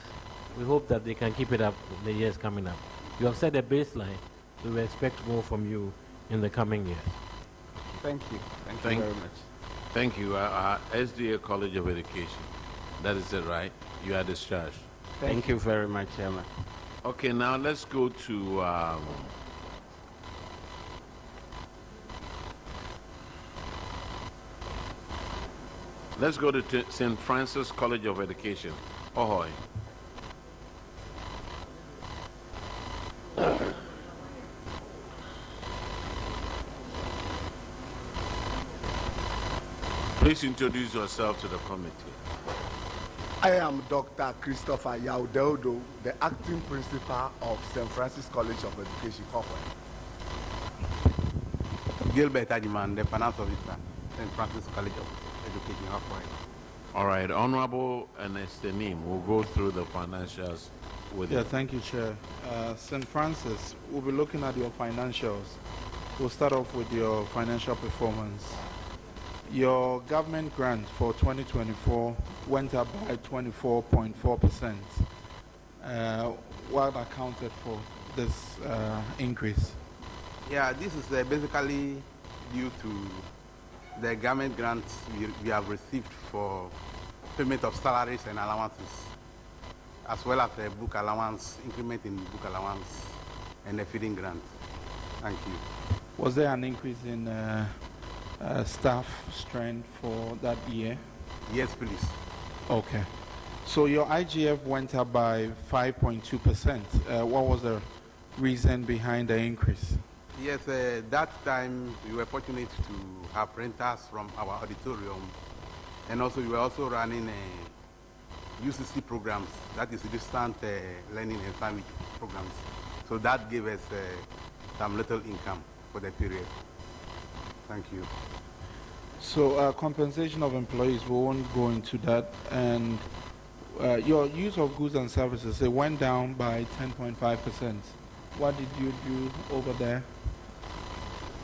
We hope that they can keep it up in the years coming up. You have set a baseline, so we expect more from you in the coming years. Thank you. Thank you very much. Thank you. SDA College of Education. That is it, right? You are discharged. Thank you very much, Chairman. Okay, now let's go to St. Francis College of Education. Ahoy. Please introduce yourself to the committee. I am Dr. Christopher Yaudeldo, the acting principal of St. Francis College of Education, Kofoe. Gilbert Ajiman, the finance officer, St. Francis College of Education, Kofoe. All right, Honorable Ernest Enim will go through the financials with you. Thank you, Chair. St. Francis, we'll be looking at your financials. We'll start off with your financial performance. Your government grant for 2024 went up by 24.4%. What accounted for this increase? Yeah, this is basically due to the government grants we have received for payment of salaries and allowances, as well as the book allowance, increment in book allowance, and the feeding grant. Thank you. Was there an increase in staff strength for that year? Yes, please. Okay. So your IGF went up by 5.2%. What was the reason behind the increase? Yes, that time we were fortunate to have renters from our auditorium, and also we were also running UCC programs, that is distant learning and sandwich programs. So that gave us some little income for the period. Thank you. So compensation of employees, we won't go into that. And your use of goods and services, it went down by 10.5%. What did you do over there?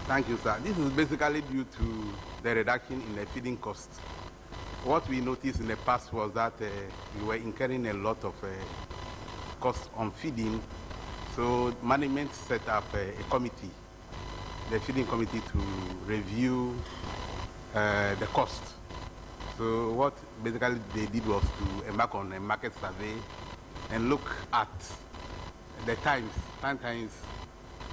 Thank you, sir. This is basically due to the reduction in the feeding cost. What we noticed in the past was that we were incurring a lot of costs on feeding. So management set up a committee, the feeding committee, to review the cost. So what basically they did was to embark on a market survey and look at the times. Sometimes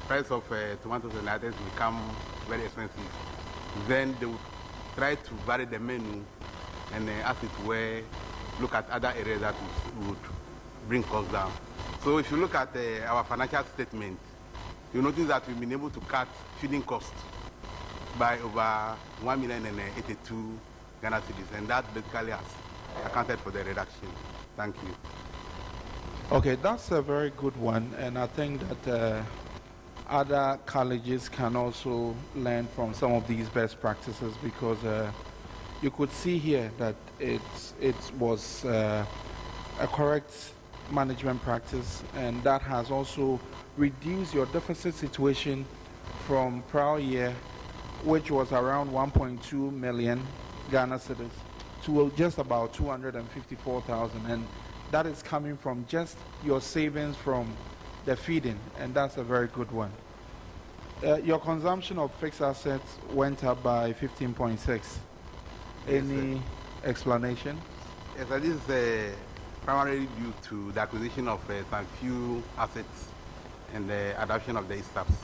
price of tomatoes and others become very expensive. Then they would try to vary the menu and as it were, look at other areas that would bring costs down. So if you look at our financial statement, you notice that we've been able to cut feeding costs by over 1,082,000 Ghana cedis, and that basically has accounted for the reduction. Thank you. Okay, that's a very good one, and I think that other colleges can also learn from some of these best practices, because you could see here that it was a correct management practice, and that has also reduced your deficit situation from prior year, which was around 1.2 million Ghana cedis, to just about 254,000, and that is coming from just your savings from the feeding, and that's a very good one. Your consumption of fixed assets went up by 15.6. Any explanation? Yes, this is primarily due to the acquisition of some few assets and the adoption of the ESTAPs.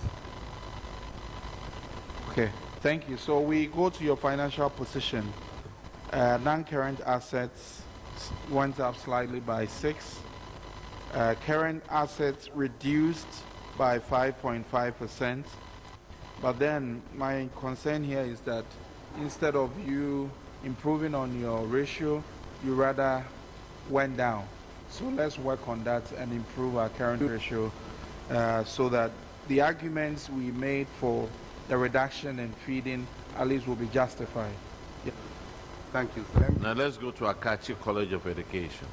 Okay, thank you. So we go to your financial position. Non-current assets went up slightly by 6. Current assets reduced by 5.5%. But then my concern here is that instead of you improving on your ratio, you rather went down. So let's work on that and improve our current ratio so that the arguments we made for the reduction in feeding at least will be justified. Yeah. Thank you. Now let's go to Akachi College of Education.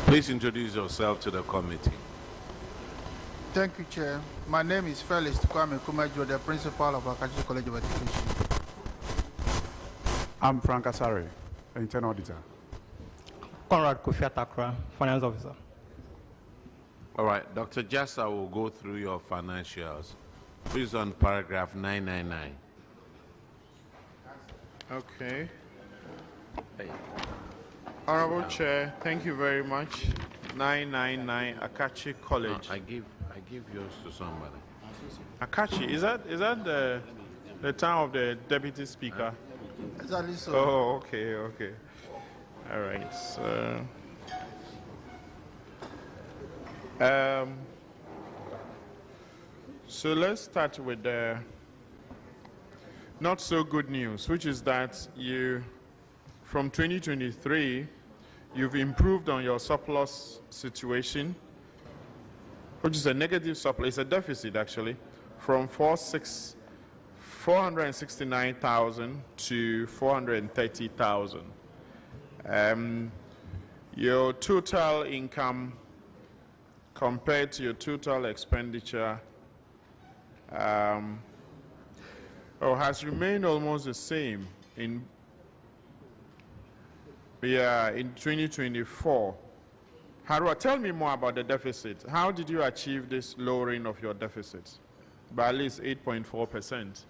Please introduce yourself to the committee. Thank you, Chair. My name is Felix Kwame Kumajo, the principal of Akachi College of Education. I'm Frank Asare, internal auditor. Conrad Kofi Atakra, finance officer. All right, Dr. Jassa will go through your financials. Please on paragraph 999. Okay. Honorable Chair, thank you very much. 999 Akachi College. No, I give yours to somebody. Akachi, is that the town of the Deputy Speaker? Exactly so. Oh, okay, okay. All right. So let's start with the not so good news, which is that from 2023, you've improved on your surplus situation, which is a negative surplus, it's a deficit actually, from 469,000 to 430,000. Your total income compared to your total expenditure Oh, has remained almost the same in 2024. Harua, tell me more about the deficit. How did you achieve this lowering of your deficit by at least 8.4%?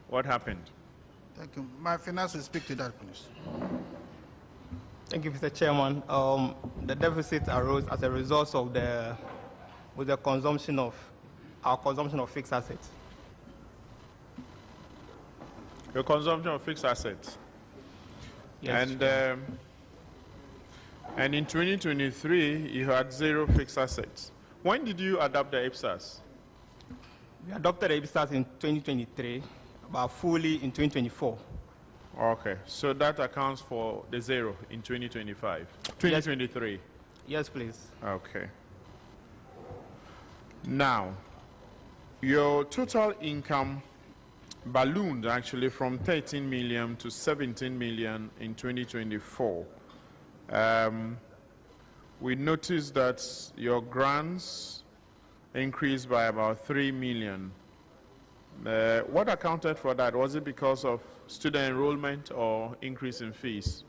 What happened? Thank you. My finance will speak to that, please. Thank you, Mr. Chairman. The deficit arose as a result of our consumption of fixed assets. Your consumption of fixed assets. Yes. And in 2023, you had 0 fixed assets. When did you adopt the IPSAS? We adopted the IPSAS in 2023, but fully in 2024. Okay, so that accounts for the 0 in 2023. Yes, please. Okay. Now, your total income ballooned actually from 13 million to 17 million in 2024. We noticed that your grants increased by about 3 million. What accounted for that? Was it because of student enrollment or increase in fees?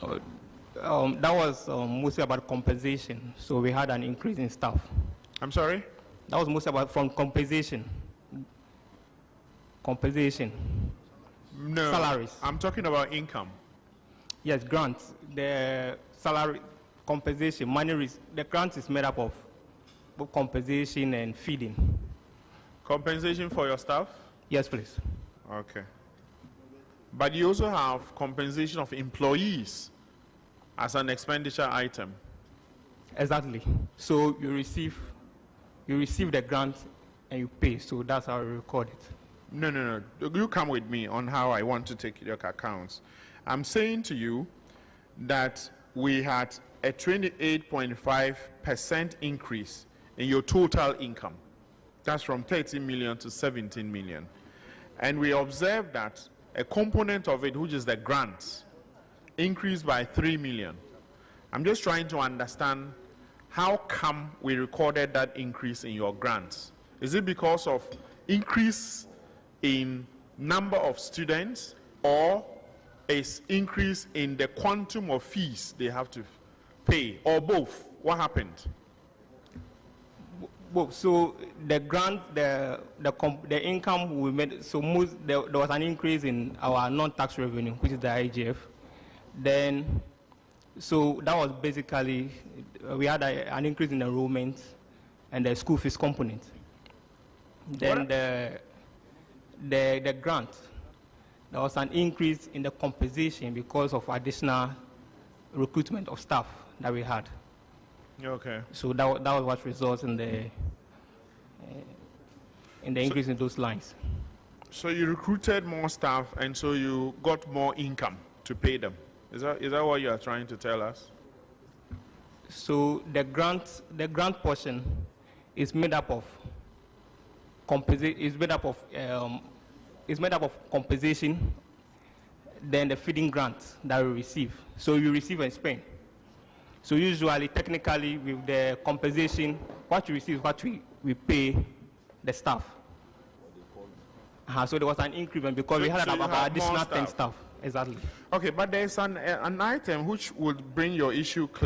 That was mostly about compensation. So we had an increase in staff. I'm sorry? That was mostly about from compensation. Compensation. No. Salaries. I'm talking about income. Yes, grants. The salary compensation, the grant is made up of both compensation and feeding. Compensation for your staff? Yes, please. Okay. But you also have compensation of employees as an expenditure item. Exactly. So you receive the grant and you pay. So that's how we record it. No. You come with me on how I want to take your accounts. I'm saying to you that we had a 28.5% increase in your total income. That's from 13 million to 17 million. And we observed that a component of it, which is the grants, increased by 3 million. I'm just trying to understand how come we recorded that increase in your grants. Is it because of increase in number of students, or is increase in the quantum of fees they have to pay, or both? What happened? Well, so the grant, the income we made, so there was an increase in our non-tax revenue, which is the IGF. Then, so that was basically, we had an increase in enrollment and the school fees component. Then the grant, there was an increase in the compensation because of additional recruitment of staff that we had. Okay. So that was what results in the increase in those lines. So you recruited more staff, and so you got more income to pay them. Is that what you are trying to tell us? So the grant portion is made up of compensation, then the feeding grant that we receive. So you receive and spend. So usually, technically, with the compensation, what you receive is what we pay the staff. So there was an increment because we had about additional 10 staff. Exactly. Okay, but there's an item which would bring your issue much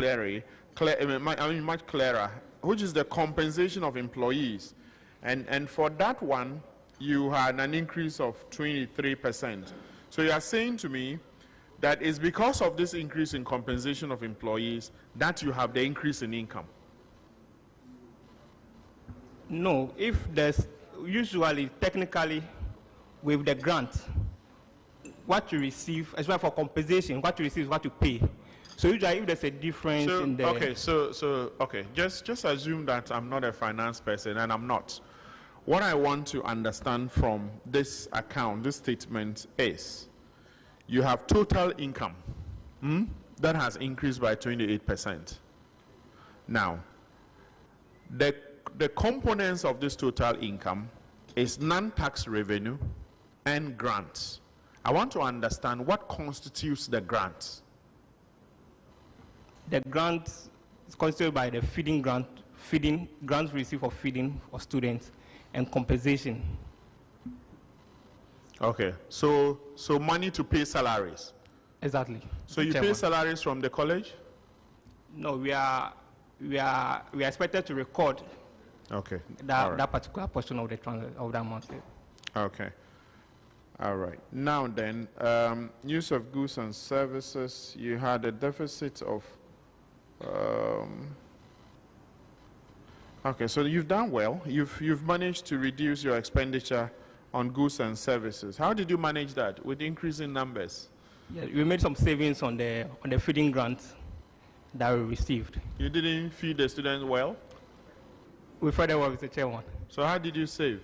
clearer, which is the compensation of employees. And for that one, you had an increase of 23%. So you are saying to me that it's because of this increase in compensation of employees that you have the increase in income? No, if there's usually, technically, with the grant, what you receive, as well for compensation, what you receive is what you pay. So usually if there's a difference in the... Okay, just assume that I'm not a finance person, and I'm not. What I want to understand from this account, this statement is, you have total income that has increased by 28%. Now, the components of this total income is non-tax revenue and grants. I want to understand what constitutes the grants. The grant is constituted by the feeding grant, grants received for feeding for students, and compensation. Okay, so money to pay salaries. Exactly. So you pay Chairman. salaries from the college? No, we are expected to record Okay. that, All right. that particular portion of the of that amount. Okay. All right. Now then, use of goods and services, you had a deficit of, okay, so you've done well. You've managed to reduce your expenditure on goods and services. How did you manage that with increasing numbers? Yeah, we made some savings on the feeding grant that we received. You didn't feed the students well? We further well with the chairman. So how did you save?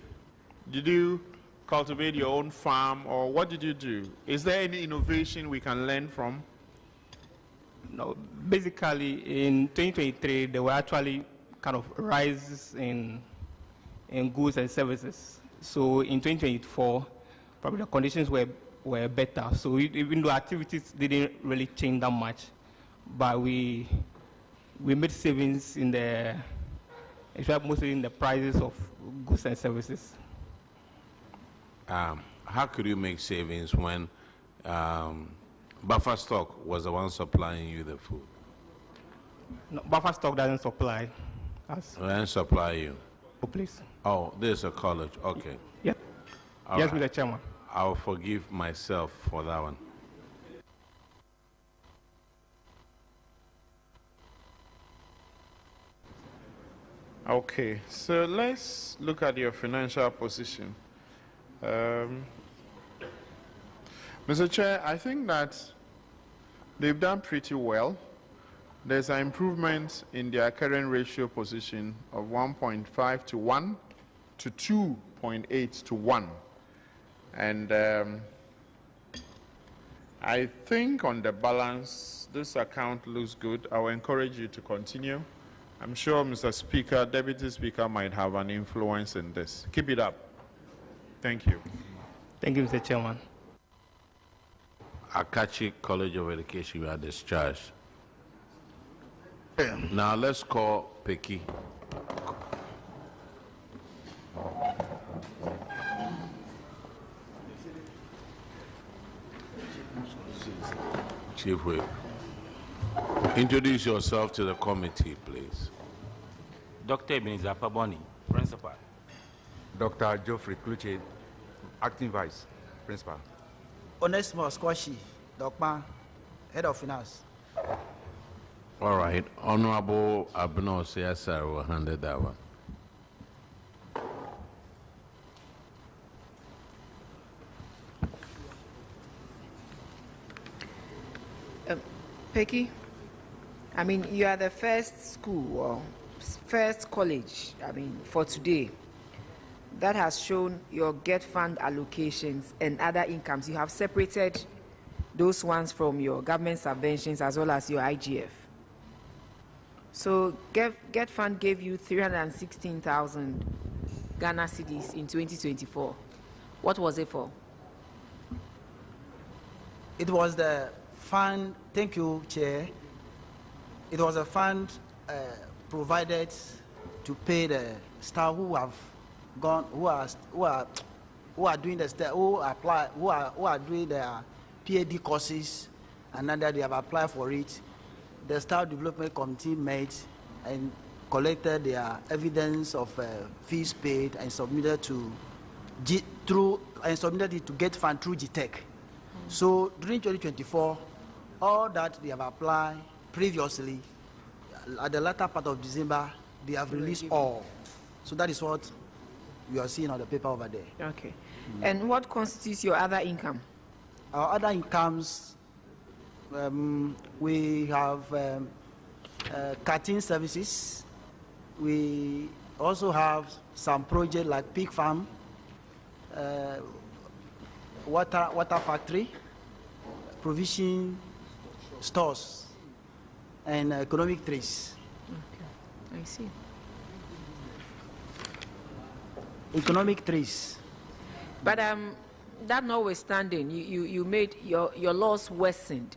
Did you cultivate your own farm, or what did you do? Is there any innovation we can learn from? No, basically in 2023 there were actually kind of rises in goods and services. So in 2024, probably the conditions were better. So even though activities didn't really change that much, but we made savings in mostly in the prices of goods and services. How could you make savings when Buffer Stock was the one supplying you the food? No, Buffer Stock doesn't supply us. Doesn't supply you? Oh, please. Oh, there's a college. Okay. Yeah. All Yes, right. Mr. Chairman. I'll forgive myself for that one. Okay, so let's look at your financial position. Mr. Chair, I think that they've done pretty well. There's an improvement in their current ratio position of 1.5 to 1 to 2.8 to 1. And I think on the balance, this account looks good. I will encourage you to continue. I'm sure Mr. Speaker, Deputy Speaker might have an influence in this. Keep it up. Thank you. Thank you, Mr. Chairman. Akachi College of Education, you are discharged. Now let's call Peki. Chief Whip. Introduce yourself to the committee, please. Dr. Ebenezer Paboni, Principal. Dr. Geoffrey Kluche, Acting Vice Principal. Onesmus Kwashi, Dokma, Head of Finance. All right. Honorable Abno Siyasar will handle that one. Peki, I mean, you are the first school or first college, I mean, for today that has shown your GET fund allocations and other incomes. You have separated those ones from your government subventions as well as your IGF. So GET fund gave you 316,000 Ghana cedis in 2024. What was it for? It was the fund, thank you, Chair. It was a fund provided to pay the staff who have gone, who are doing the who are doing their PhD courses, and then they have applied for it. The staff development committee met and collected their evidence of fees paid and submitted to submitted it to GET fund through GTEC. So during 2024, all that they have applied previously, at the latter part of December, they have released all. So that is what you are seeing on the paper over there. Okay. And what constitutes your other income? Our other incomes, we have cutting services. We also have some projects like pig farm, water factory, provision stores, and economic trace. Okay, I see. Economic trace. But that notwithstanding, you made your loss worsened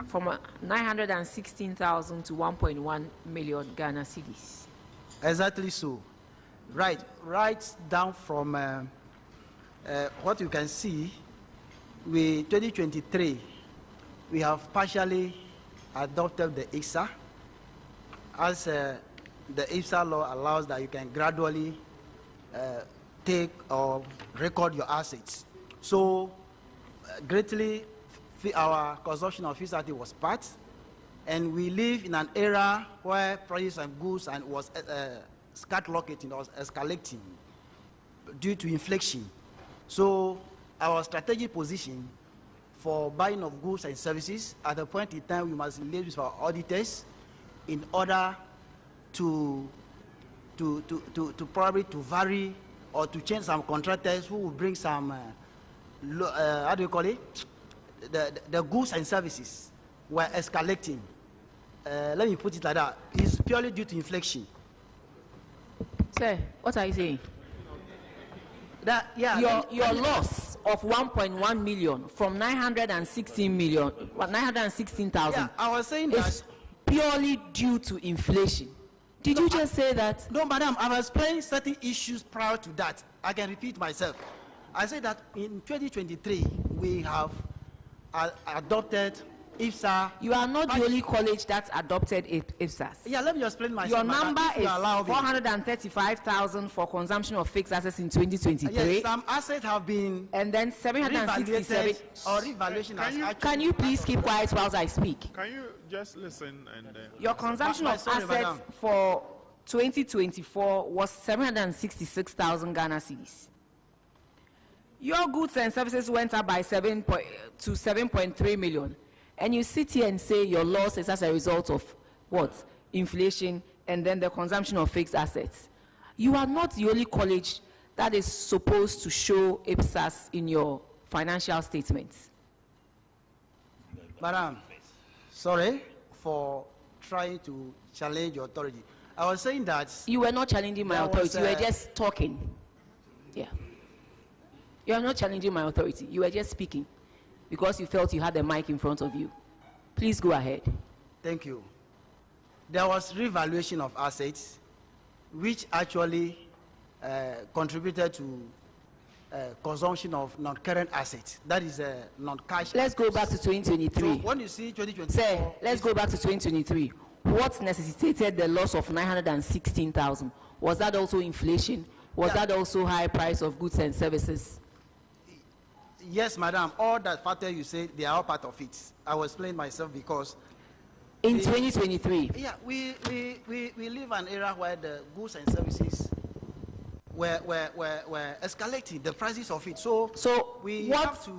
from 916,000 to 1.1 million Ghana cedis. Exactly so. Right down from what you can see, with 2023, we have partially adopted the IFSA, as the IFSA law allows that you can gradually take or record your assets. So greatly, our consumption of FISAT was part, and we live in an era where prices of goods and was skyrocketing, was escalating due to inflation. So our strategic position for buying of goods and services, at a point in time, we must liaise with our auditors in order to probably to vary or to change some contractors who will bring some, how do you call it? The goods and services were escalating. Let me put it like that. It's purely due to inflation. Sir, what are you saying? That, yeah, your loss of 1.1 million from 916,000. Yeah, I was saying is purely due to inflation. Did you just say that? No, madam, I was explaining certain issues prior to that. I can repeat myself. I said that in 2023, we have adopted IFSA. You are not the only college that adopted IFSAs. Yeah, let me explain myself. Your number is 435,000 for consumption of fixed assets in 2023. Yes, some assets have been and then 767 or revaluation. Can you please keep quiet whilst I speak? Can you just listen and your consumption of assets for 2024 was 766,000 Ghana cedis. Your goods and services went up by 7.3 million. And you sit here and say your loss is as a result of what? Inflation and then the consumption of fixed assets. You are not the only college that is supposed to show IFSAs in your financial statements. Madam, sorry for trying to challenge your authority. I was saying that... You were not challenging my authority. You were just talking. Yeah. You are not challenging my authority. You were just speaking because you felt you had the mic in front of you. Please go ahead. Thank you. There was revaluation of assets, which actually contributed to consumption of non-current assets. That is non-cash. Let's go back to 2023. So when you see 2024... Sir, let's go back to 2023. What necessitated the loss of 916,000? Was that also inflation? Was that also high price of goods and services? Yes, madam. All that factor you say, they are all part of it. I will explain myself because... In 2023? Yeah, we live an era where the goods and services were escalating, the prices of it. So we have to...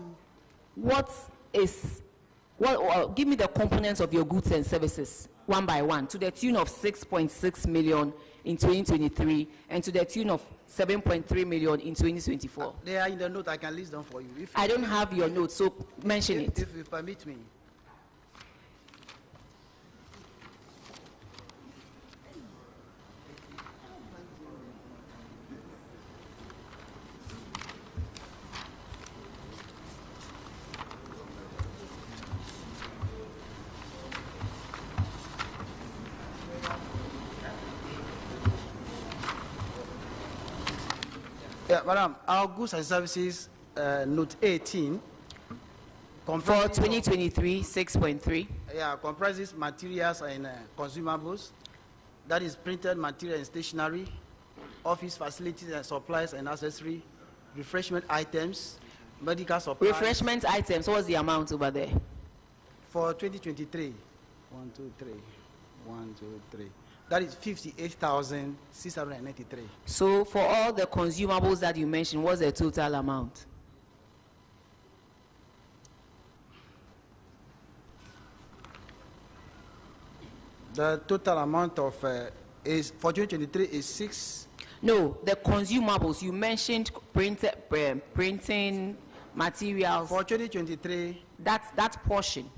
Give me the components of your goods and services, one by one, to the tune of 6.6 million in 2023 and to the tune of 7.3 million in 2024. They are in the note. I can list them for you. I don't have your note, so mention it. If you permit me. Yeah, madam, our goods and services, note 18. For 2023, 6.3. Yeah, comprises materials and consumables. That is printed material and stationery, office facilities and supplies and accessory, refreshment items, medical supplies. Refreshment items, what's the amount over there? For 2023, 1, 2, 3, 1, 2, 3. That is 58,693. So for all the consumables that you mentioned, what's the total amount? The total amount of is for 2023 is 6. No, the consumables you mentioned, printing materials. For 2023, that portion.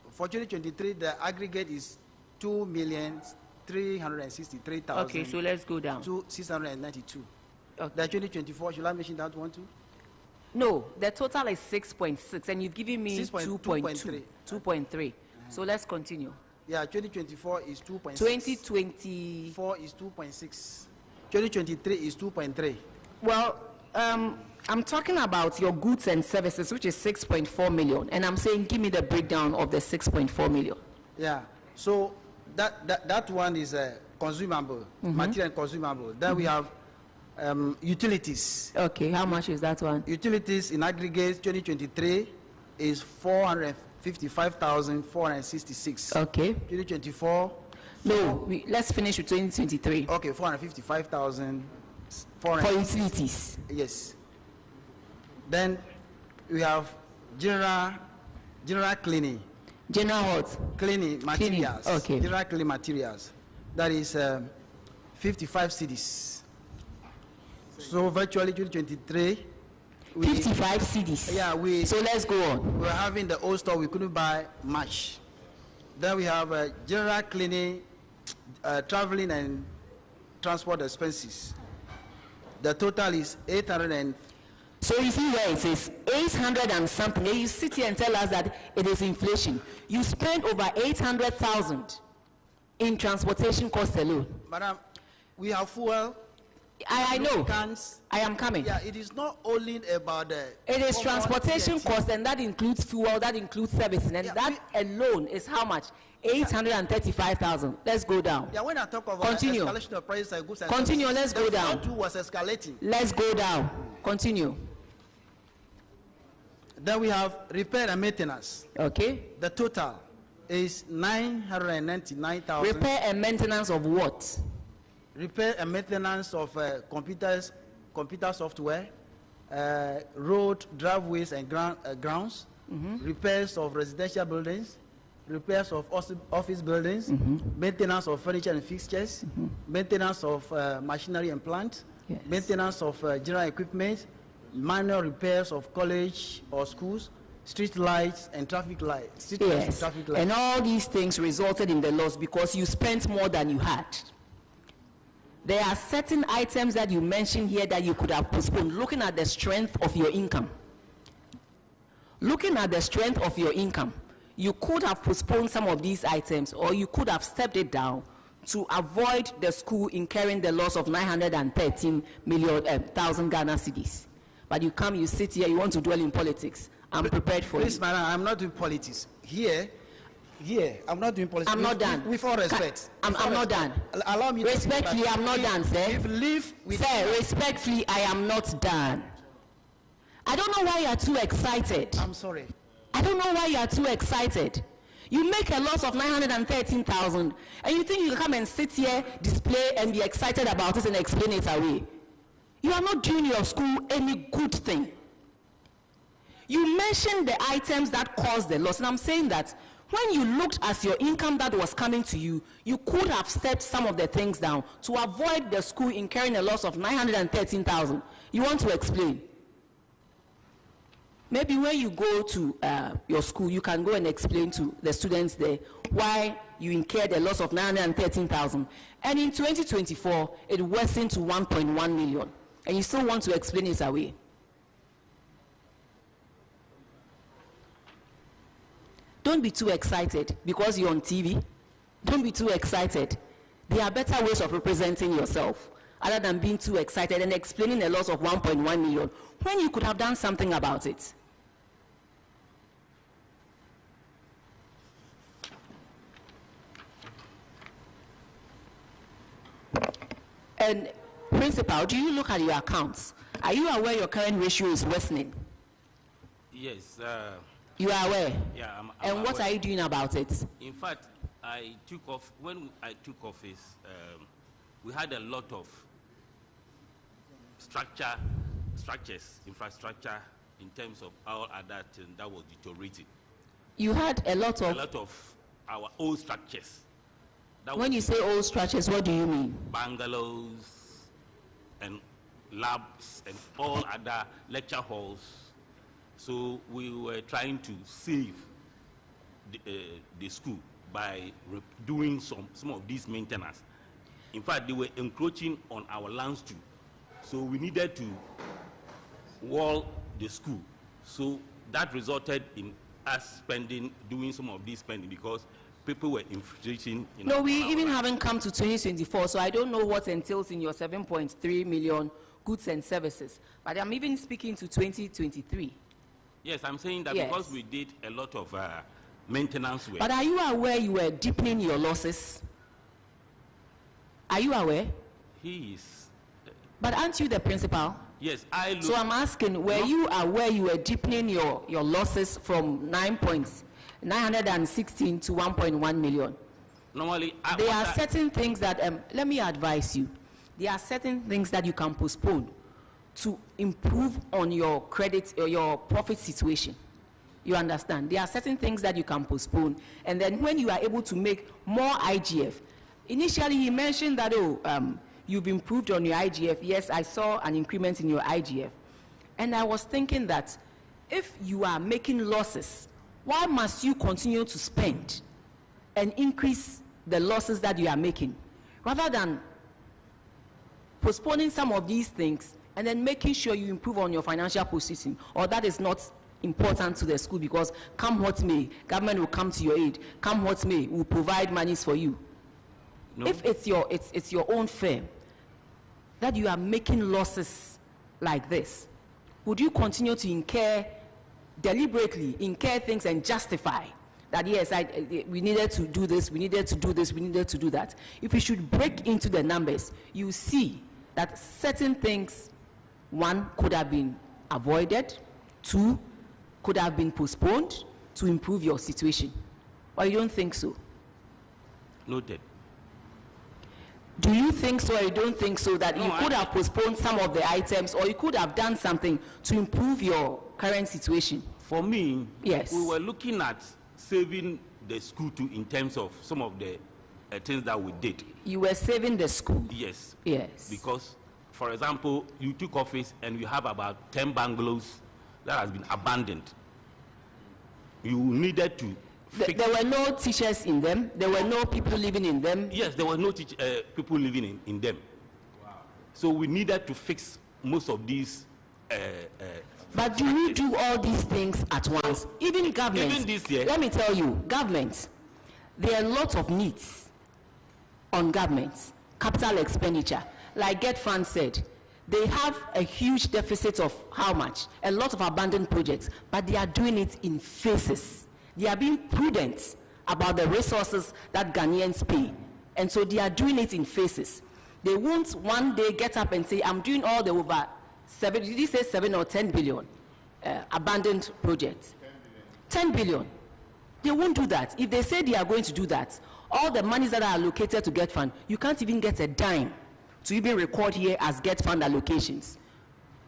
For 2023, the aggregate is 2,363,000. Okay, so let's go down. 692. Okay. The 2024, should I mention that one too? No, the total is 6.6, and you've given me 2.2. 2.3. So let's continue. Yeah, 2024 is 2.6. 2024 is 2.6. 2023 is 2.3. Well, I'm talking about your goods and services, which is 6.4 million, and I'm saying give me the breakdown of the 6.4 million. Yeah. So that one is consumable, material and consumable. Then we have utilities. Okay, how much is that one? Utilities in aggregate 2023 is 455,466. Okay. 2024. No, let's finish with 2023. Okay, 455,000 for utilities. Yes. Then we have general cleaning. General what? Cleaning materials. Cleaning. Okay. General cleaning materials. That is 55 cedis. So virtually 2023. 55 cedis. Yeah, So let's go on. We're having the old store we couldn't buy much. Then we have general cleaning, traveling and transport expenses. The total is 800 and. So you see where it says 800 and something. And you sit here and tell us that it is inflation. You spend over 800,000 in transportation costs alone. Madam, we have fuel. I know. Cans. I am coming. Yeah, it is not only about the. It is transportation cost, and that includes fuel, that includes servicing, and that alone is how much? 835,000. Let's go down. Yeah, when I talk about Continue. escalation of prices and goods and Continue. services, Let's go down. The was escalating. Let's go down. Continue. Then we have repair and maintenance. Okay. The total is 999,000. Repair and maintenance of what? Repair and maintenance of computer software, road, driveways and grounds, repairs of residential buildings, repairs of office buildings, maintenance of furniture and fixtures, maintenance of machinery and plant, maintenance of general equipment, minor repairs of college or schools, street lights and traffic lights. Yes, and all these things resulted in the loss because you spent more than you had. There are certain items that you mentioned here that you could have postponed, looking at the strength of your income. Looking at the strength of your income, you could have postponed some of these items, or you could have stepped it down to avoid the school incurring the loss of 913,000 Ghana cedis. But you come, you sit here, you want to dwell in politics. I'm prepared for Please, madam, I'm not doing politics. Here, I'm not doing politics. I'm not done. With all respect. I'm not done. Allow me respectfully, I'm not done, sir. Sir, respectfully, I am not done. I don't know why you are too excited. I'm sorry. I don't know why you are too excited. You make a loss of 913,000, and you think you can come and sit here, display, and be excited about it and explain it away. You are not doing your school any good thing. You mentioned the items that caused the loss, and I'm saying that when you looked at your income that was coming to you, you could have stepped some of the things down to avoid the school incurring a loss of 913,000. You want to explain? Maybe when you go to your school, you can go and explain to the students there why you incurred a loss of 913,000. And in 2024, it worsened to 1.1 million. And you still want to explain it away. Don't be too excited because you're on TV. Don't be too excited. There are better ways of representing yourself other than being too excited and explaining a loss of 1.1 million when you could have done something about it. And principal, do you look at your accounts? Are you aware your current ratio is worsening? Yes. You are aware? Yeah, I'm and what aware. are you doing about it? In fact, when I took office, we had a lot of infrastructure in terms of all other things that was deteriorating. You had a lot of our old structures. When you say old structures, what do you mean? Bungalows and labs and all other lecture halls. So we were trying to save the school by doing some of these maintenance. In fact, they were encroaching on our lands too. So we needed to wall the school. So that resulted in us doing some of this spending because people were infiltrating. No, we even haven't come to 2024, so I don't know what entails in your 7.3 million goods and services. But I'm even speaking to 2023. Yes, I'm saying that Yes. because we did a lot of maintenance work. But are you aware you were deepening your losses? Are you aware? He is. But aren't you the principal? Yes, I look. So I'm asking, were you aware you were deepening your losses from 916 to 1.1 million? Normally, There are certain things that, let me advise you. There are certain things that you can postpone to improve on your credit or your profit situation. You understand? There are certain things that you can postpone. And then when you are able to make more IGF, initially he mentioned that, you've improved on your IGF. Yes, I saw an increment in your IGF. And I was thinking that if you are making losses, why must you continue to spend and increase the losses that you are making, rather than postponing some of these things and then making sure you improve on your financial position? Or that is not important to the school, because come what may, government will come to your aid. Come what may, will provide monies for you. No. If it's your own firm that you are making losses like this, would you continue to deliberately incur things and justify that, yes, we needed to do this, we needed to do this, we needed to do that? If you should break into the numbers, you see that certain things, one, could have been avoided, two, could have been postponed to improve your situation. Or you don't think so? Noted. Do you think so, or you don't think so, that No, you could have postponed some of the items, or you could have done something to improve your current situation? For me, yes, we were looking at saving the school too in terms of some of the things that we did. You were saving the school? Yes. Yes. Because, for example, you took office and you have about 10 bungalows that has been abandoned. You needed to fix. There were no teachers in them? There were no people living in them? Yes, there were no people living in them. Wow. So we needed to fix most of these. But do you do all these things at once? Even government. Even this year. Let me tell you, government, there are lots of needs on government, capital expenditure. Like Get Fund said, they have a huge deficit of how much? A lot of abandoned projects, but they are doing it in phases. They are being prudent about the resources that Ghanaians pay. And so they are doing it in phases. They won't one day get up and say, I'm doing all the over 7, did you say 7 or 10 billion abandoned projects? 10 billion. They won't do that. If they say they are going to do that, all the monies that are allocated to Get Fund, you can't even get a dime to even record here as Get Fund allocations.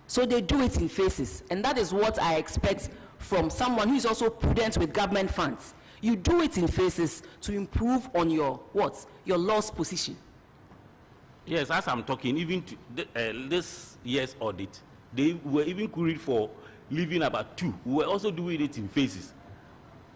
So they do it in phases. And that is what I expect from someone who is also prudent with government funds. You do it in phases to improve on your what? Your loss position. Yes, as I'm talking, even to this year's audit, they were even queried for leaving about 2. We were also doing it in phases.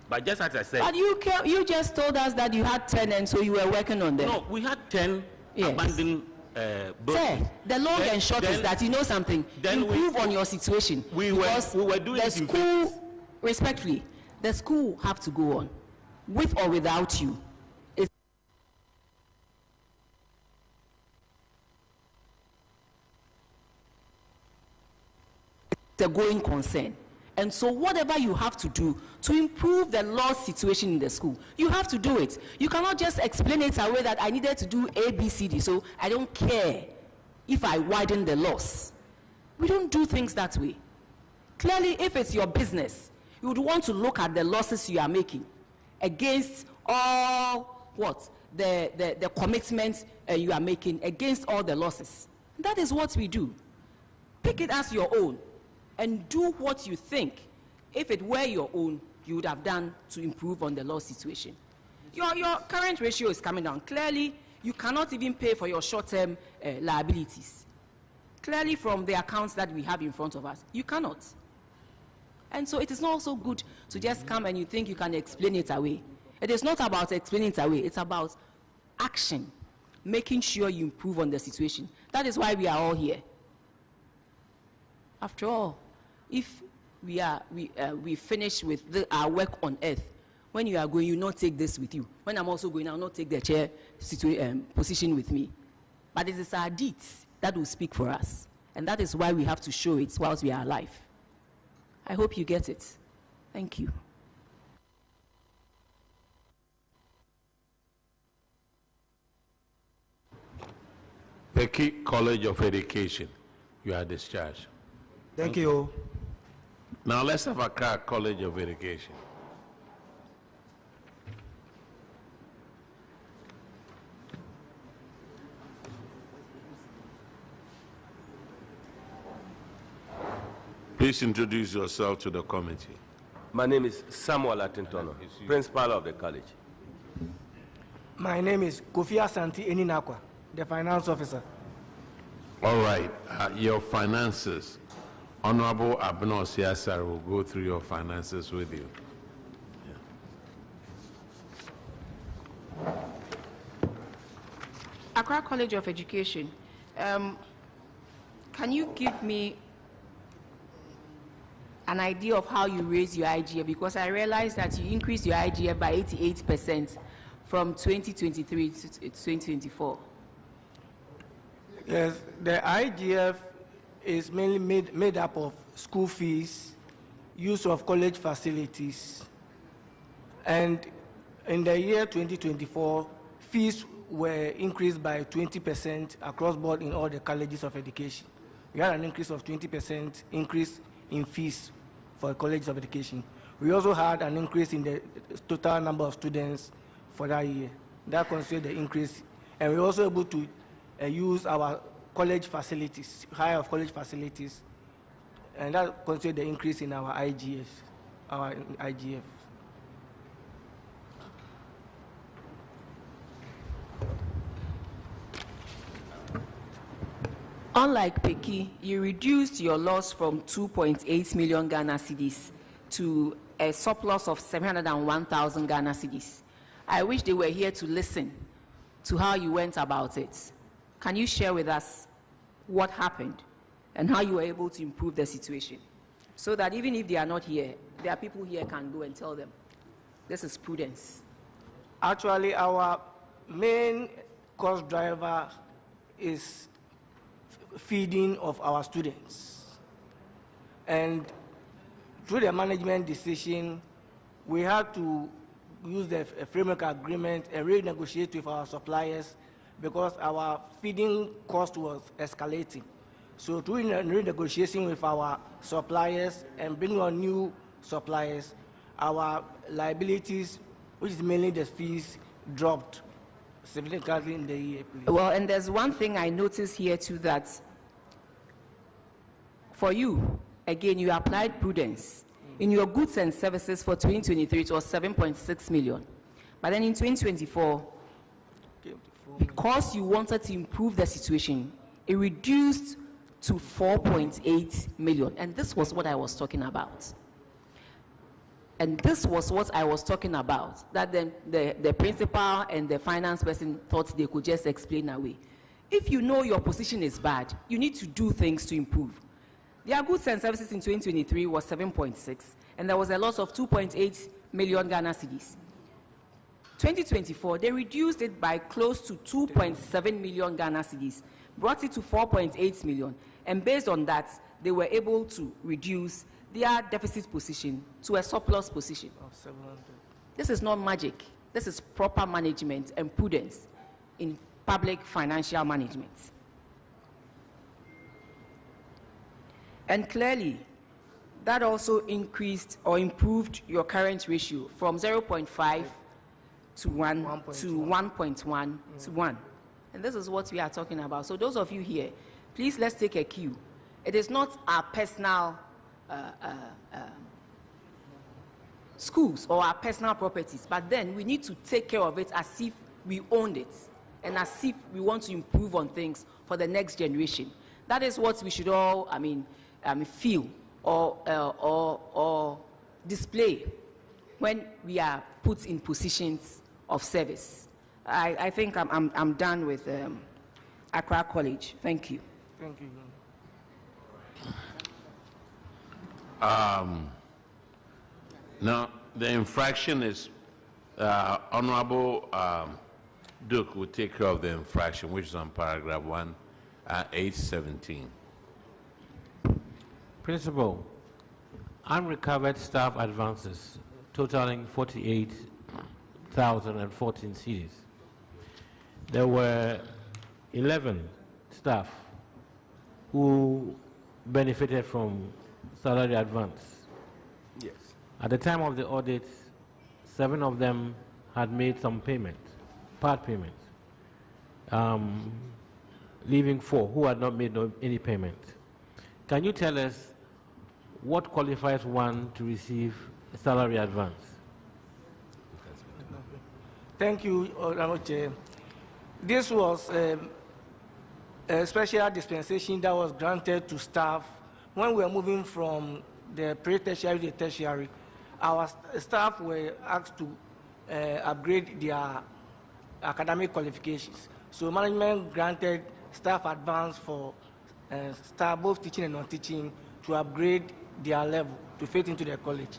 But just as I said. But you just told us that you had 10 and so you were working on them. No, we had 10 abandoned Sir, the long and short is that, you know something, improve on your situation. We were doing the it in school, respectfully, the school have to go on, with or without you. It's a going concern. And so whatever you have to do to improve the loss situation in the school, you have to do it. You cannot just explain it away that I needed to do A, B, C, D, so I don't care if I widen the loss. We don't do things that way. Clearly, if it's your business, you would want to look at the losses you are making against all the commitments you are making, against all the losses. That is what we do. Pick it as your own and do what you think, if it were your own, you would have done to improve on the loss situation. Your current ratio is coming down. Clearly, you cannot even pay for your short-term liabilities. Clearly, from the accounts that we have in front of us, you cannot. And so it is not also good to just come and you think you can explain it away. It is not about explaining it away. It's about action, making sure you improve on the situation. That is why we are all here. After all, if we finish with our work on earth, When you are going, you not take this with you. When I'm also going, I'll not take the chair position with me. But it is our deeds that will speak for us. And that is why we have to show it whilst we are alive. I hope you get it. Thank you. Peki College of Education, you are discharged. Thank you. Now let's have Accra College of Education. Please introduce yourself to the committee. My name is Samuel Atintono, principal of the college. My name is Kofi Asante Eninakwa, the finance officer. All right, your finances. Honorable Abner Siasar will go through your finances with you. Accra College of Education, can you give me an idea of how you raise your IGF? Because I realized that you increased your IGF by 88% from 2023 to 2024. Yes, the IGF is mainly made up of school fees, use of college facilities, and in the year 2024, fees were increased by 20% across board in all the colleges of education. We had an increase of 20% increase in fees for colleges of education. We also had an increase in the total number of students for that year. That considered the increase, and we were also able to use our college facilities, hire of college facilities, and that considered the increase in our IGF. Unlike Peki, you reduced your loss from 2.8 million Ghana cedis to a surplus of 701,000 Ghana cedis. I wish they were here to listen to how you went about it. Can you share with us what happened and how you were able to improve the situation? So that even if they are not here, there are people here can go and tell them, this is prudence. Actually, our main cost driver is feeding of our students. And through the management decision, we had to use the framework agreement and renegotiate with our suppliers because our feeding cost was escalating. So through renegotiation with our suppliers and bringing on new suppliers, our liabilities, which is mainly the fees, dropped significantly in the year. Please. Well, and there's one thing I noticed here too, that for you, again, you applied prudence. In your goods and services for 2023, it was 7.6 million. But then in 2024, because you wanted to improve the situation, it reduced to 4.8 million. And this was what I was talking about. And this was what I was talking about, that then the principal and the finance person thought they could just explain away. If you know your position is bad, you need to do things to improve. Their goods and services in 2023 was 7.6, and there was a loss of 2.8 million Ghana cedis. 2024, they reduced it by close to 2.7 million Ghana cedis, brought it to 4.8 million, and based on that, they were able to reduce their deficit position to a surplus position. Of 700. This is not magic. This is proper management and prudence in public financial management. And clearly, that also increased or improved your current ratio from 0.5 to 1 to 1.1 to 1. And this is what we are talking about. So those of you here, please let's take a cue. It is not our personal schools or our personal properties, but then we need to take care of it as if we owned it and as if we want to improve on things for the next generation. That is what we should all, feel or display when we are put in positions of service. I think I'm done with Accra College. Thank you. Thank you. Now, the infraction is Honorable Duke will take care of the infraction, which is on paragraph 1, 817. Principal, unrecovered staff advances totaling 48,014 cedis. There were 11 staff who benefited from salary advance. Yes. At the time of the audit, 7 of them had made some payment, part payment, leaving 4 who had not made any payment. Can you tell us what qualifies one to receive a salary advance? Thank you, Honorable Chair. This was a special dispensation that was granted to staff when we were moving from the pre-tertiary to the tertiary. Our staff were asked to upgrade their academic qualifications. So management granted staff advance for staff, both teaching and non-teaching, to upgrade their level to fit into their college.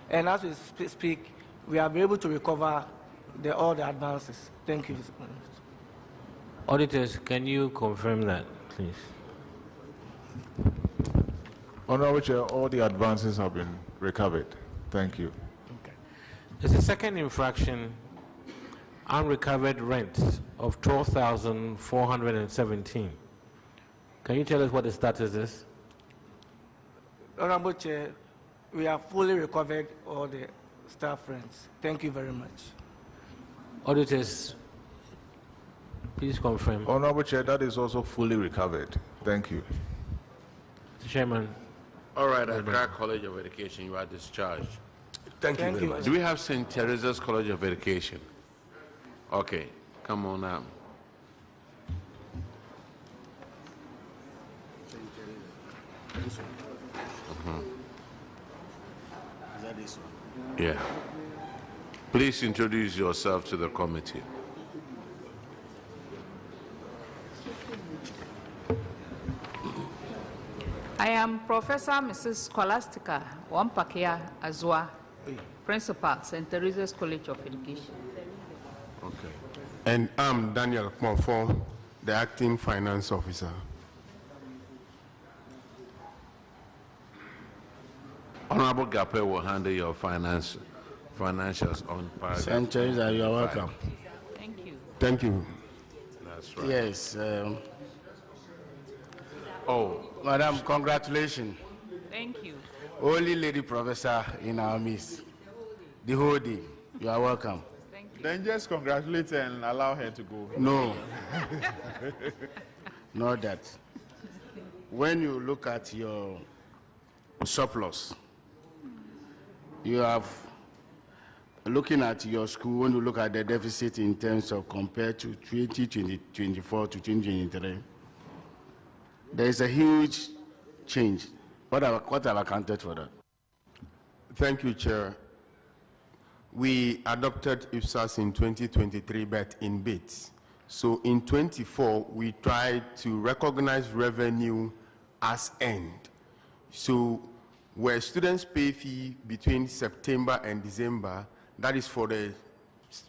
And as we speak, we are able to recover all the advances. Thank you. Auditors, can you confirm that, please? Honorable Chair, all the advances have been recovered. Thank you. Okay. There's a second infraction, unrecovered rent of 12,417. Can you tell us what the status is? Honorable Chair, we have fully recovered all the staff rents. Thank you very much. Auditors, please confirm. Honorable Chair, that is also fully recovered. Thank you. Mr. Chairman. All right, Accra College of Education, you are discharged. Thank you very much. Do we have St. Teresa's College of Education? Okay, come on now. Is that this one? Yeah. Please introduce yourself to the committee. I am Professor Mrs. Scholastica Wampakia Azwa, Principal, St. Teresa's College of Education. Okay. And I'm Daniel Kmonfo, the Acting Finance Officer. Honorable Gape will handle your financials on paragraph. St. Teresa, you are welcome. Thank you. Thank you. That's right. Yes. Oh, Madam, congratulations. Thank you. Only lady professor in our midst. The whole day. You are welcome. Thank you. Then just congratulate her and allow her to go. No. Not that. When you look at your surplus, you have, looking at your school, when you look at the deficit in terms of compared to 2024 to 2023, there is a huge change. What have accounted for that? Thank you, Chair. We adopted IPSAS in 2023, but in bits. So in 24, we tried to recognize revenue as earned. So where students pay fee between September and December, that is for the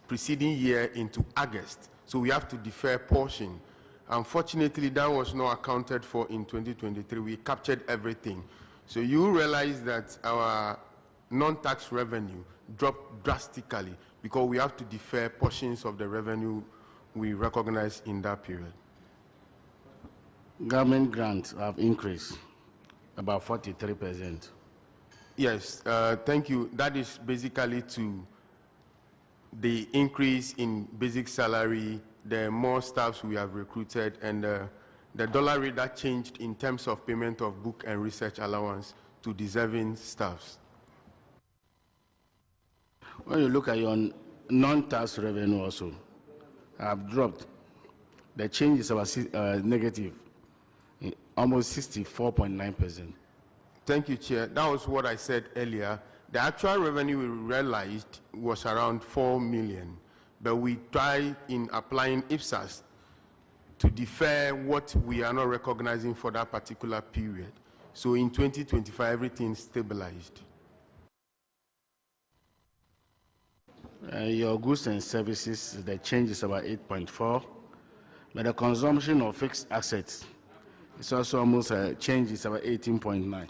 preceding year into August. So we have to defer portion. Unfortunately, that was not accounted for in 2023. We captured everything. So you realize that our non-tax revenue dropped drastically because we have to defer portions of the revenue we recognize in that period. Government grants have increased about 43%. Yes, thank you. That is basically to the increase in basic salary, the more staffs we have recruited, and the dollar rate that changed in terms of payment of book and research allowance to deserving staffs. When you look at your non-tax revenue also, have dropped. The change is about negative, almost 64.9%. Thank you, Chair. That was what I said earlier. The actual revenue we realized was around 4 million, but we tried in applying IPSAS to defer what we are not recognizing for that particular period. So in 2025, everything stabilized. Your goods and services, the change is about 8.4, but the consumption of fixed assets is also almost a change, is about 18.9.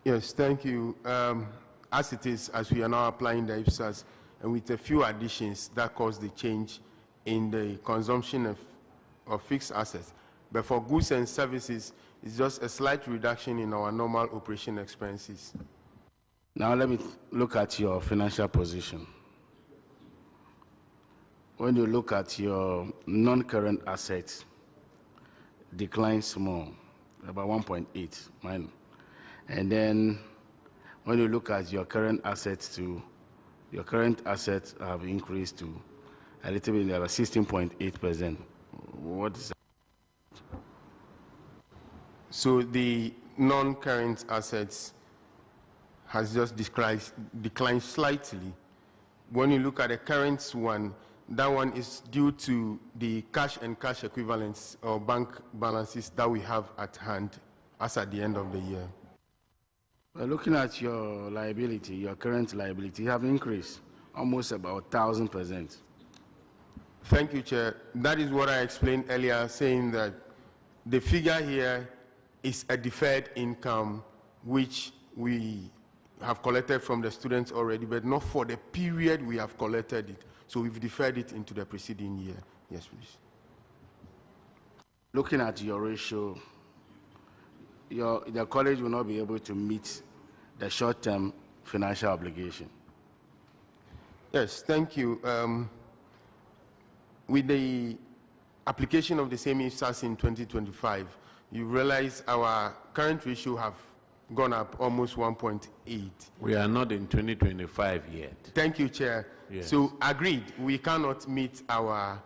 Yes, thank you. As it is, as we are now applying the IPSAS, and with a few additions that caused the change in the consumption of fixed assets. But for goods and services, it's just a slight reduction in our normal operation expenses. Now let me look at your financial position. When you look at your non-current assets, decline small, about 1.8 minus. And then when you look at your current assets too, your current assets have increased to a little bit, about 16.8%. What is that? So the non-current assets has just declined slightly. When you look at the current one, that one is due to the cash and cash equivalents or bank balances that we have at hand as at the end of the year. Well, looking at your liability, your current liability have increased almost about 1,000%. Thank you, Chair. That is what I explained earlier, saying that the figure here is a deferred income which we have collected from the students already, but not for the period we have collected it. So we've deferred it into the preceding year. Yes, please. Looking at your ratio, the college will not be able to meet the short-term financial obligation. Yes, thank you. With the application of the same IPSAS in 2025, you realize our current ratio have gone up almost 1.8. We are not in 2025 yet. Thank you, Chair. Yes. So agreed, we cannot meet our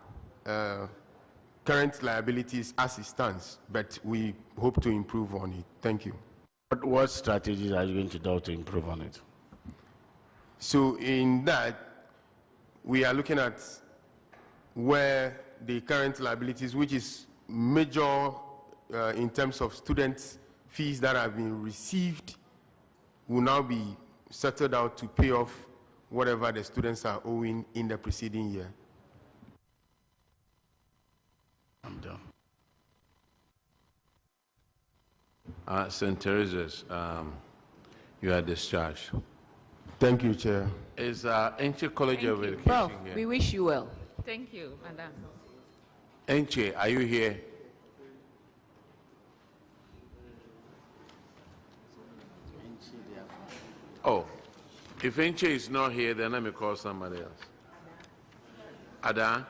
current liabilities as it stands, but we hope to improve on it. Thank you. What strategies are you going to do to improve on it? So in that, we are looking at where the current liabilities, which is major in terms of student fees that have been received, will now be settled out to pay off whatever the students are owing in the preceding year. I'm done. St. Teresa's, you are discharged. Thank you, Chair. Is Enche College of Education Prof, here? we wish you well. Thank you, Madam. Enche, are you here? Oh, if Enche is not here, then let me call somebody else. Ada?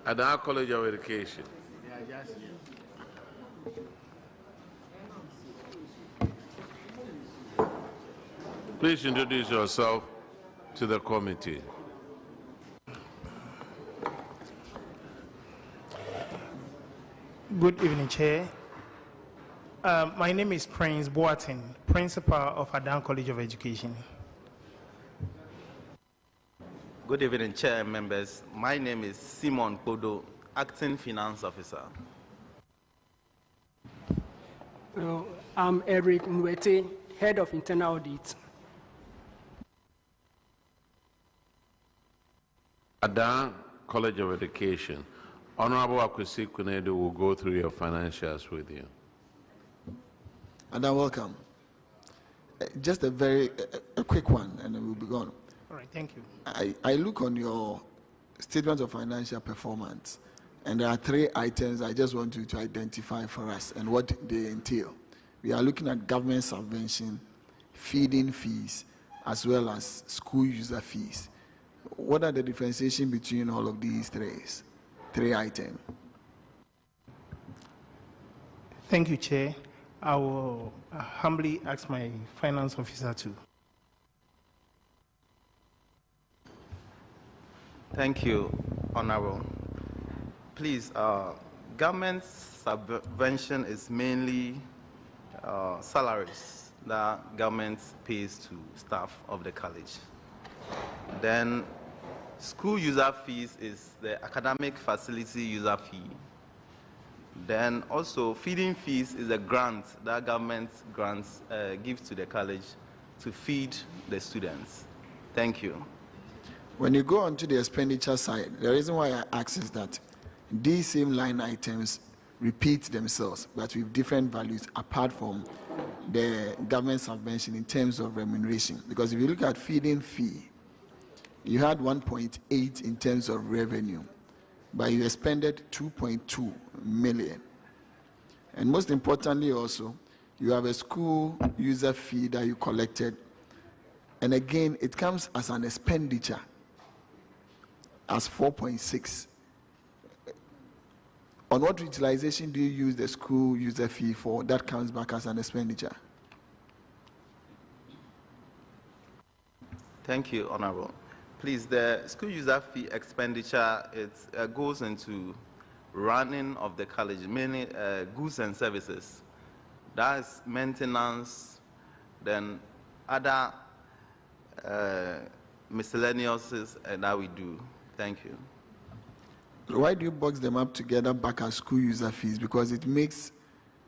Ada College of Education. Please introduce yourself to the committee. Good evening, Chair. My name is Prince Boateng, Principal of Adan College of Education. Good evening, Chair and members. My name is Simon Podo, Acting Finance Officer. I'm Eric Nwete, Head of Internal Audit. Adan College of Education. Honorable Akwesi Kunedu will go through your financials with you. Adan, welcome. Just a quick one, and then we'll be gone. All right, thank you. I look on your statement of financial performance, and there are 3 items I just want you to identify for us and what they entail. We are looking at government subvention, feeding fees, as well as school user fees. What are the differentiation between all of these 3 items? Thank you, Chair. I will humbly ask my finance officer to. Thank you, Honorable. Please, government subvention is mainly salaries that government pays to staff of the college. Then school user fees is the academic facility user fee. Then also feeding fees is a grant that government gives to the college to feed the students. Thank you. When you go onto the expenditure side, the reason why I ask is that these same line items repeat themselves, but with different values apart from the government subvention in terms of remuneration. Because if you look at feeding fee, you had 1.8 in terms of revenue, but you expended 2.2 million. And most importantly also, you have a school user fee that you collected. And again, it comes as an expenditure as 4.6. On what utilization do you use the school user fee for? That comes back as an expenditure. Thank you, Honorable. Please, the school user fee expenditure, it goes into running of the college, mainly goods and services. That is maintenance, then other miscellaneous that we do. Thank you. Why do you box them up together back as school user fees? Because it makes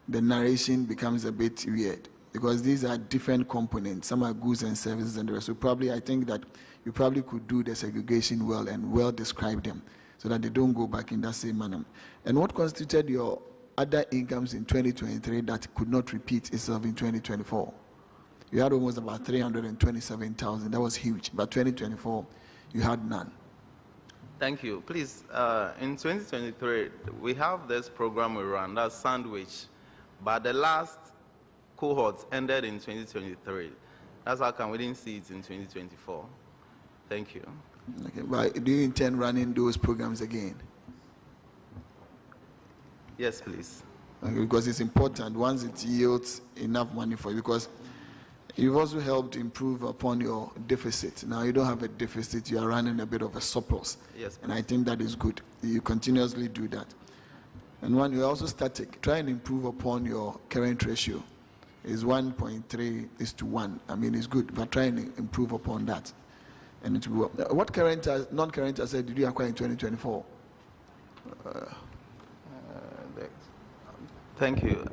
the narration becomes a bit weird. Because these are different components. Some are goods and services and the rest. So probably I think that you probably could do the segregation well and well describe them so that they don't go back in that same manner. And what constituted your other incomes in 2023 that could not repeat itself in 2024? You had almost about 327,000. That was huge. But 2024, you had none. Thank you. Please, in 2023, we have this program we run, that's Sandwich, but the last cohort ended in 2023. That's how come we didn't see it in 2024. Thank you. Okay, but do you intend running those programs again? Yes, please. Okay, because it's important once it yields enough money for you, because you've also helped improve upon your deficit. Now you don't have a deficit, you are running a bit of a surplus. Yes, and I think that is good. You continuously do that. And when you're also static, try and improve upon your current ratio. Is 1.3:1. I mean, it's good, but try and improve upon that. And it will. What current, non-current asset did you acquire in 2024? Thank you.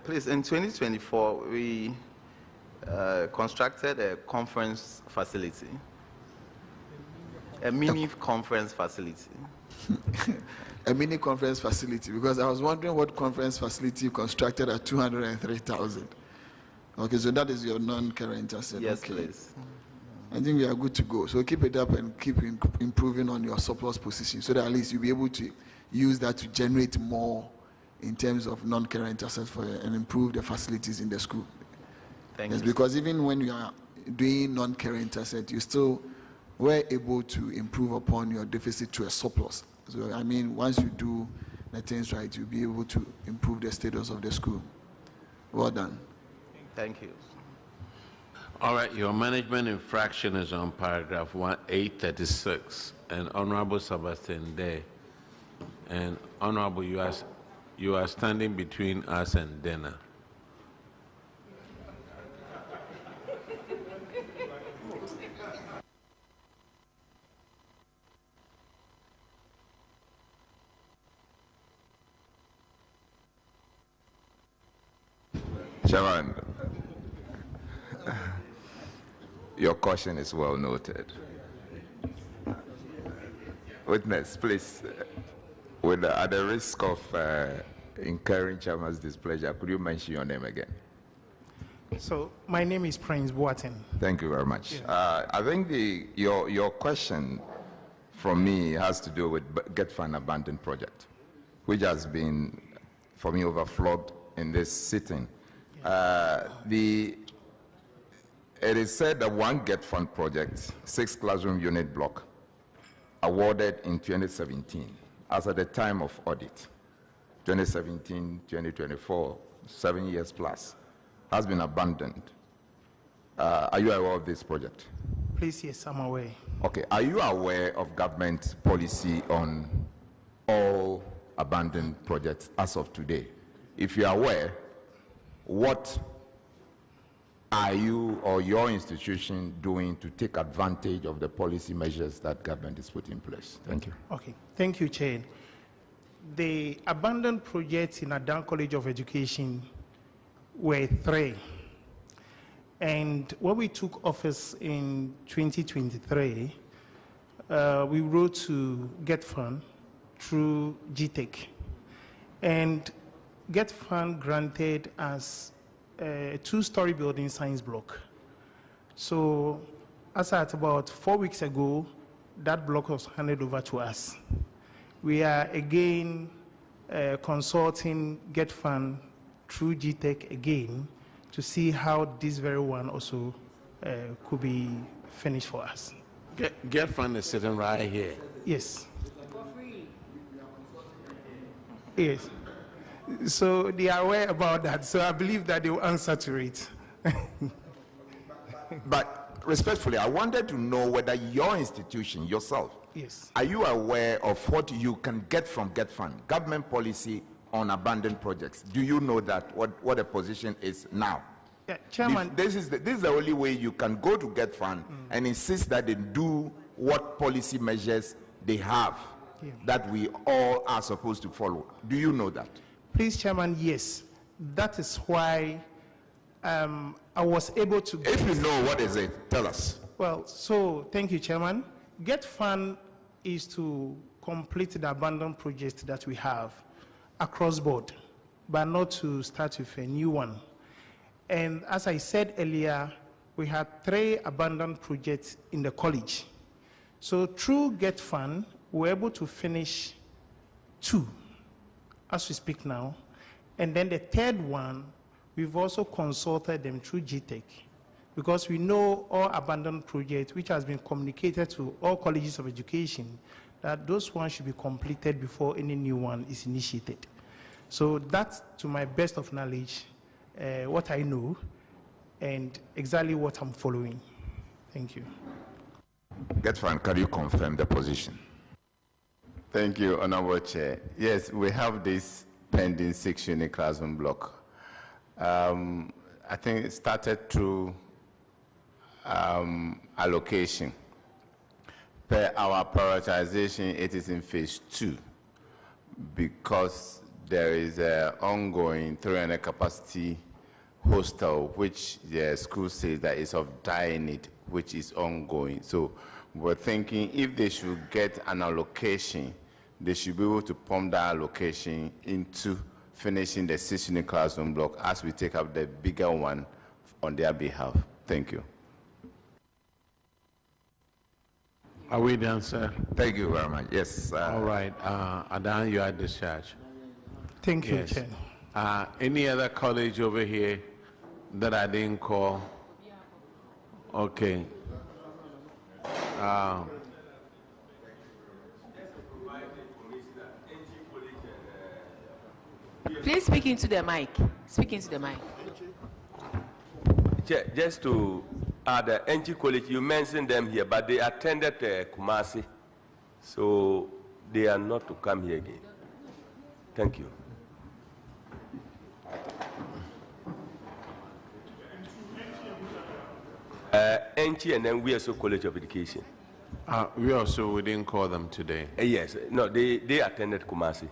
Please, in 2024, we constructed a conference facility, a mini conference facility. A mini conference facility, because I was wondering what conference facility you constructed at 203,000. Okay, so that is your non-current asset. Yes, okay. please. I think we are good to go. So keep it up and keep improving on your surplus position so that at least you'll be able to use that to generate more in terms of non-current assets for and improve the facilities in the school. Thank yes, you. Because even when you are doing non-current assets, you still were able to improve upon your deficit to a surplus. So, I mean, once you do the things right, you'll be able to improve the status of the school. Well done. Thank you. All right, your management infraction is on paragraph 836, and Honorable Sebastian Day. And Honorable, you are standing between us and dinner. Chairman, your caution is well noted. Witness, please, at the risk of incurring Chairman's displeasure, could you mention your name again? So, my name is Prince Boatin. Thank you very much. Yeah. I think your question from me has to do with Get Fund Abandoned project, which has been, for me, overflowed in this sitting. It is said that one Get Fund project, 6 classroom unit block, awarded in 2017, as at the time of audit, 2017, 2024, 7 years plus, has been abandoned. Are you aware of this project? Please, yes, I'm aware. Okay. Are you aware of government policy on all abandoned projects as of today? If you are aware, what are you or your institution doing to take advantage of the policy measures that government is putting in place? Thank you. Okay, thank you, Chair. The abandoned projects in Adan College of Education were 3. And when we took office in 2023, we wrote to Get Fund through GTEC. And Get Fund granted us a 2-story building science block. So as at about 4 weeks ago, that block was handed over to us. We are again consulting Get Fund through GTEC again to see how this very one also could be finished for us. Get Fund is sitting right here. Yes. Yes. So they are aware about that. So I believe that they will answer to it. But respectfully, I wanted to know whether your institution, yourself, yes, are you aware of what you can get from Get Fund, government policy on abandoned projects? Do you know that, what the position is now? Yeah, Chairman. This is the only way you can go to Get Fund and insist that they do what policy measures they have that we all are supposed to follow. Do you know that? Please, Chairman, yes. That is why I was able to... If you know, what is it? Tell us. Well, so thank you, Chairman. Get Fund is to complete the abandoned projects that we have across board, but not to start with a new one. And as I said earlier, we had 3 abandoned projects in the college. So through Get Fund, we're able to finish 2 as we speak now. And then the 3rd one, we've also consulted them through GTEC, because we know all abandoned projects, which has been communicated to all colleges of education, that those ones should be completed before any new one is initiated. So that's, to my best of knowledge, what I know and exactly what I'm following. Thank you. Get Fund, can you confirm the position? Thank you, Honorable Chair. Yes, we have this pending 6-unit classroom block. I think it started through allocation. Per our prioritization, it is in phase 2 because there is an ongoing 300 capacity hostel, which the school says that is of dire need, which is ongoing. So we're thinking if they should get an allocation, they should be able to pump that allocation into finishing the 6-unit classroom block as we take up the bigger one on their behalf. Thank you. Are we done, sir? Thank you very much. Yes. All right. Adan, you are discharged. Thank you, Yes. Chair. Any other college over here that I didn't call? Okay. Please speak into the mic. Speak into the mic. Just to add, NG College, you mentioned them here, but they attended Kumasi, so they are not to come here again. Thank you. NG and then we also College of Education. We didn't call them today. Yes, no, they attended Kumasi.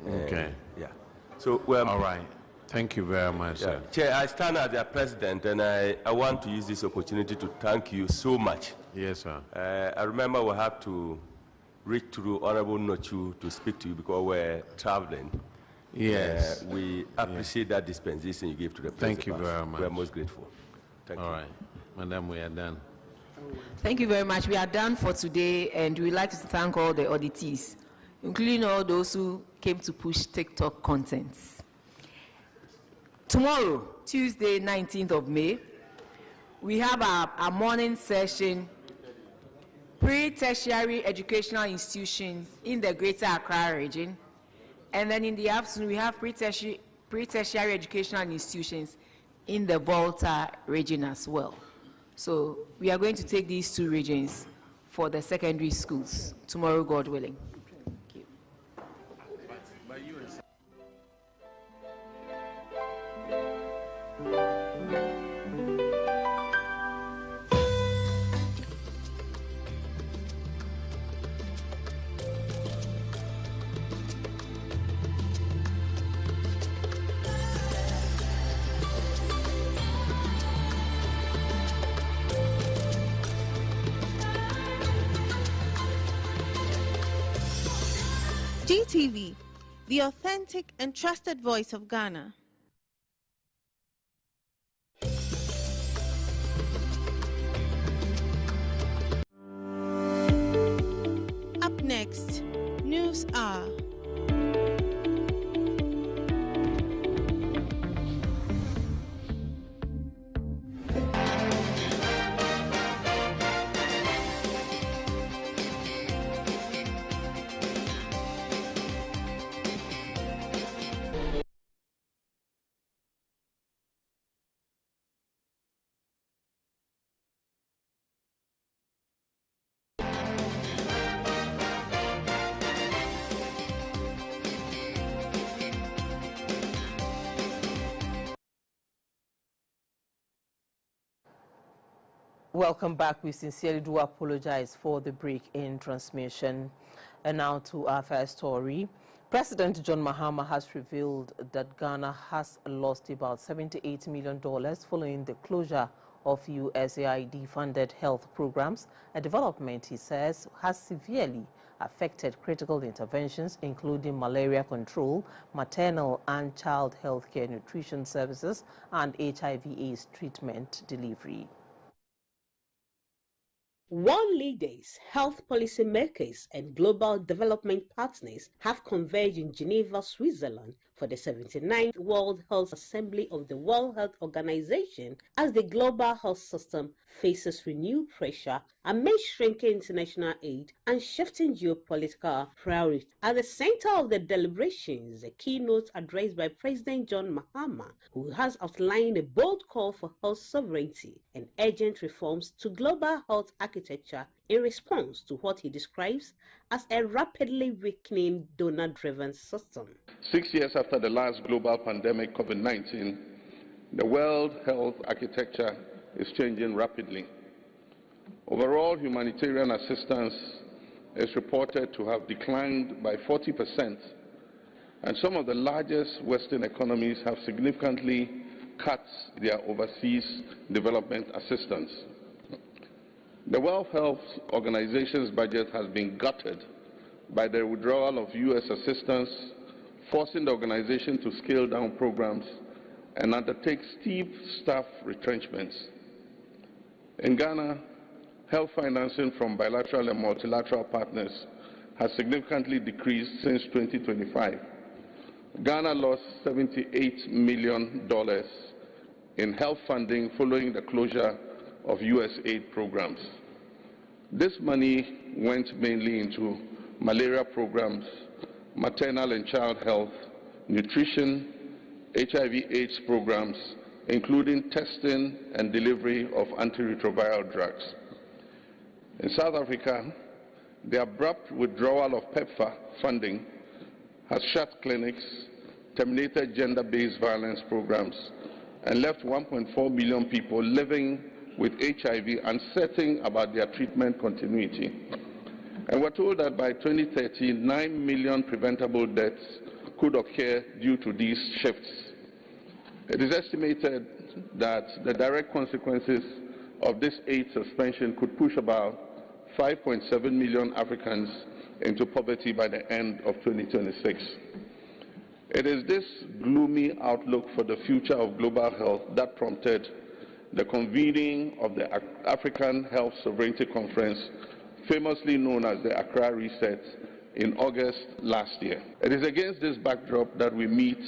Okay. Yeah. So, well, all right. Thank you very much, sir. Chair, I stand as their president, and I want to use this opportunity to thank you so much. Yes, sir. I remember we had to reach through Honorable Nochu to speak to you because we're traveling. Yes. We appreciate that dispensation you gave to the Thank you principals. very much. We're most grateful. Thank All you. right. Madam, we are done. Thank you very much. We are done for today, and we'd like to thank all the auditees, including all those who came to push TikTok contents. Tomorrow, Tuesday, 19th of May, we have our morning session, pre-tertiary educational institutions in the Greater Accra region. And then in the afternoon, we have pre-tertiary educational institutions in the Volta region as well. So we are going to take these 2 regions for the secondary schools tomorrow, God willing. GTV, the authentic and trusted voice of Ghana. Up next, News Hour. Welcome back. We sincerely do apologize for the break in transmission. And now to our first story. President John Mahama has revealed that Ghana has lost about $78 million following the closure of USAID-funded health programs, a development he says has severely affected critical interventions including malaria control, maternal and child health care nutrition services, and HIV/AIDS treatment delivery. World leaders, health policy makers, and global development partners have converged in Geneva, Switzerland for the 79th World Health Assembly of the World Health Organization as the global health system faces renewed pressure amid shrinking international aid and shifting geopolitical priorities. At the center of the deliberations, a keynote addressed by President John Mahama, who has outlined a bold call for health sovereignty and urgent reforms to global health architecture in response to what he describes as a rapidly weakening donor-driven system. 6 years after the last global pandemic, COVID-19, the world health architecture is changing rapidly. Overall, humanitarian assistance is reported to have declined by 40%, and some of the largest Western economies have significantly cut their overseas development assistance. The World Health Organization's budget has been gutted by the withdrawal of U.S. assistance, forcing the organization to scale down programs and undertake steep staff retrenchments. In Ghana, health financing from bilateral and multilateral partners has significantly decreased since 2025. Ghana lost $78 million in health funding following the closure of U.S. aid programs. This money went mainly into malaria programs, maternal and child health, nutrition, HIV/AIDS programs, including testing and delivery of antiretroviral drugs. In South Africa, the abrupt withdrawal of PEPFAR funding has shut clinics, terminated gender-based violence programs, and left 1.4 million people living with HIV uncertain about their treatment continuity. And we're told that by 2030, 9 million preventable deaths could occur due to these shifts. It is estimated that the direct consequences of this aid suspension could push about 5.7 million Africans into poverty by the end of 2026. It is this gloomy outlook for the future of global health that prompted the convening of the African Health Sovereignty Conference, famously known as the Accra Reset, in August last year. It is against this backdrop that we meet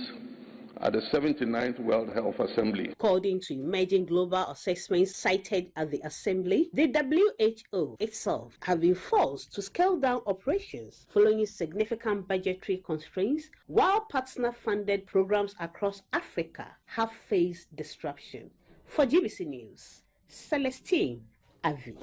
at the 79th World Health Assembly. According to emerging global assessments cited at the Assembly, the WHO itself have been forced to scale down operations following significant budgetary constraints, while partner-funded programs across Africa have faced disruption. For GBC News, Celestine Avi.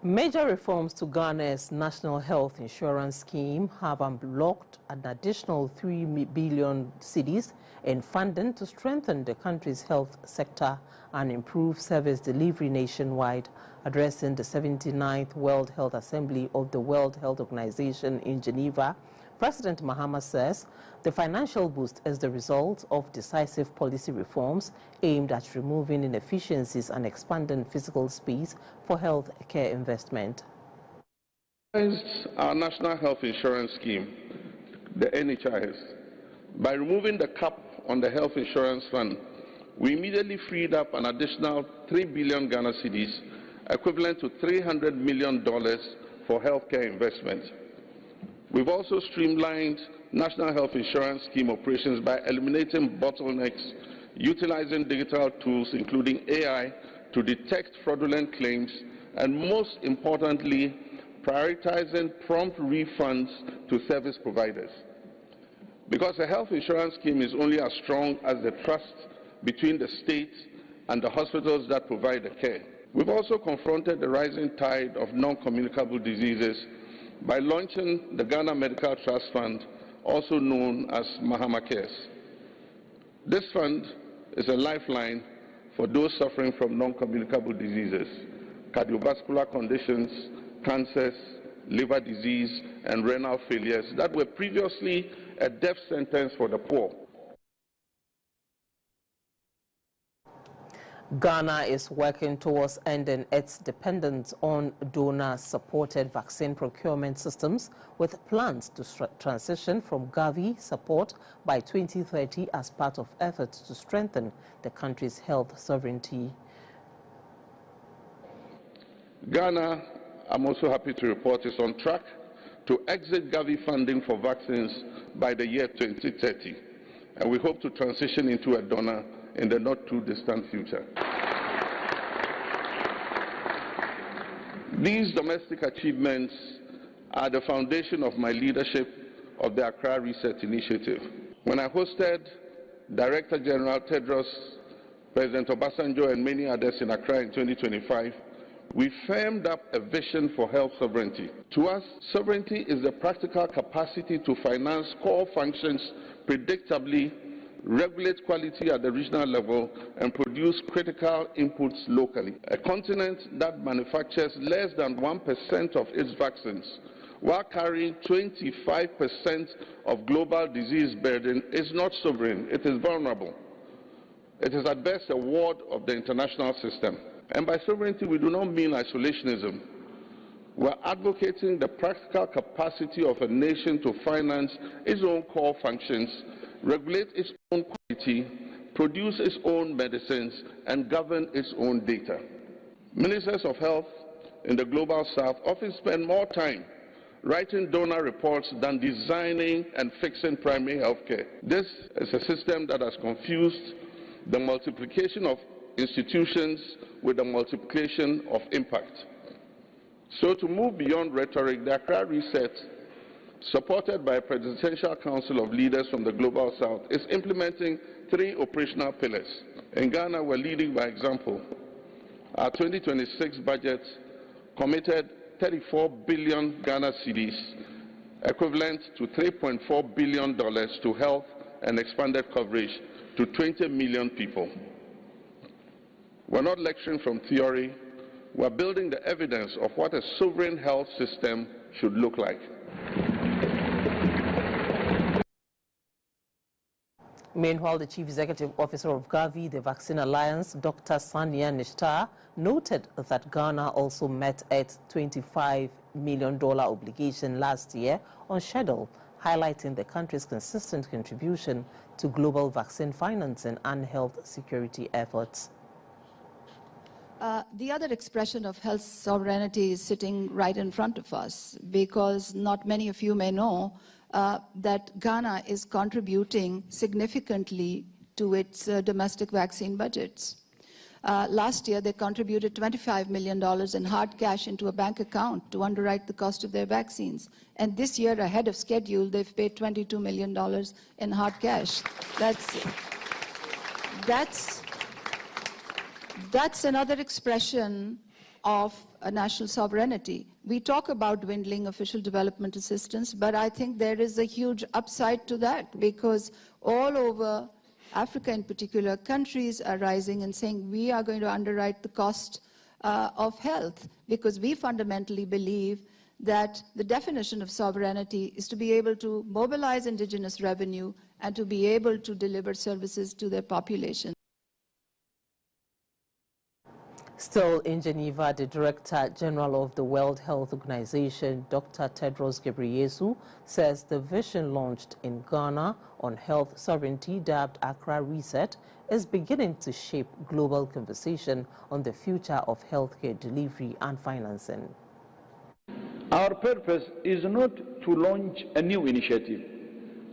Major reforms to Ghana's national health insurance scheme have unlocked an additional 3 billion cedis in funding to strengthen the country's health sector and improve service delivery nationwide. Addressing the 79th World Health Assembly of the World Health Organization in Geneva, President Mahama says the financial boost is the result of decisive policy reforms aimed at removing inefficiencies and expanding physical space for health care investment. Our National Health Insurance Scheme, the NHIS. By removing the cap on the Health Insurance Fund, we immediately freed up an additional 3 billion Ghana cedis, equivalent to $300 million for healthcare investment. We've also streamlined National Health Insurance Scheme operations by eliminating bottlenecks, utilizing digital tools, including AI, to detect fraudulent claims, and most importantly, prioritizing prompt refunds to service providers. Because a health insurance scheme is only as strong as the trust between the state and the hospitals that provide the care. We've also confronted the rising tide of non-communicable diseases by launching the Ghana Medical Trust Fund, also known as Mahama Cares. This fund is a lifeline for those suffering from non-communicable diseases, cardiovascular conditions, cancers, liver disease, and renal failures that were previously a death sentence for the poor. Ghana is working towards ending its dependence on donor-supported vaccine procurement systems, with plans to transition from Gavi support by 2030 as part of efforts to strengthen the country's health sovereignty. Ghana, I'm also happy to report, is on track to exit Gavi funding for vaccines by the year 2030, and we hope to transition into a donor in the not-too-distant future. These domestic achievements are the foundation of my leadership of the Accra Reset Initiative. When I hosted Director General Tedros, President Obasanjo, and many others in Accra in 2025, we firmed up a vision for health sovereignty. To us, sovereignty is the practical capacity to finance core functions predictably, regulate quality at the regional level, and produce critical inputs locally. A continent that manufactures less than 1% of its vaccines while carrying 25% of global disease burden is not sovereign, it is vulnerable. It is at best a ward of the international system. And by sovereignty, we do not mean isolationism. We're advocating the practical capacity of a nation to finance its own core functions, regulate its own quality, produce its own medicines, and govern its own data. Ministers of health in the global south often spend more time writing donor reports than designing and fixing primary health care. This is a system that has confused the multiplication of institutions with the multiplication of impact. So to move beyond rhetoric, the Accra Reset, supported by a Presidential Council of Leaders from the Global South, is implementing 3 operational pillars. In Ghana, we're leading by example. Our 2026 budget committed 34 billion Ghana cedis, equivalent to $3.4 billion to health and expanded coverage to 20 million people. We're not lecturing from theory. We're building the evidence of what a sovereign health system should look like. Meanwhile, the Chief Executive Officer of Gavi, the Vaccine Alliance, Dr. Sania Nishtar, noted that Ghana also met its $25 million obligation last year on schedule, highlighting the country's consistent contribution to global vaccine financing and health security efforts. The other expression of health sovereignty is sitting right in front of us, because not many of you may know that Ghana is contributing significantly to its domestic vaccine budgets. Last year, they contributed $25 million in hard cash into a bank account to underwrite the cost of their vaccines. And this year, ahead of schedule, they've paid $22 million in hard cash. That's another expression of a national sovereignty. We talk about dwindling official development assistance, but I think there is a huge upside to that, because all over Africa in particular, countries are rising and saying we are going to underwrite the cost of health, because we fundamentally believe that the definition of sovereignty is to be able to mobilize indigenous revenue and to be able to deliver services to their population. Still in Geneva, the Director General of the World Health Organization, Dr. Tedros Ghebreyesus, says the vision launched in Ghana on health sovereignty, dubbed Accra Reset, is beginning to shape global conversation on the future of healthcare delivery and financing. Our purpose is not to launch a new initiative,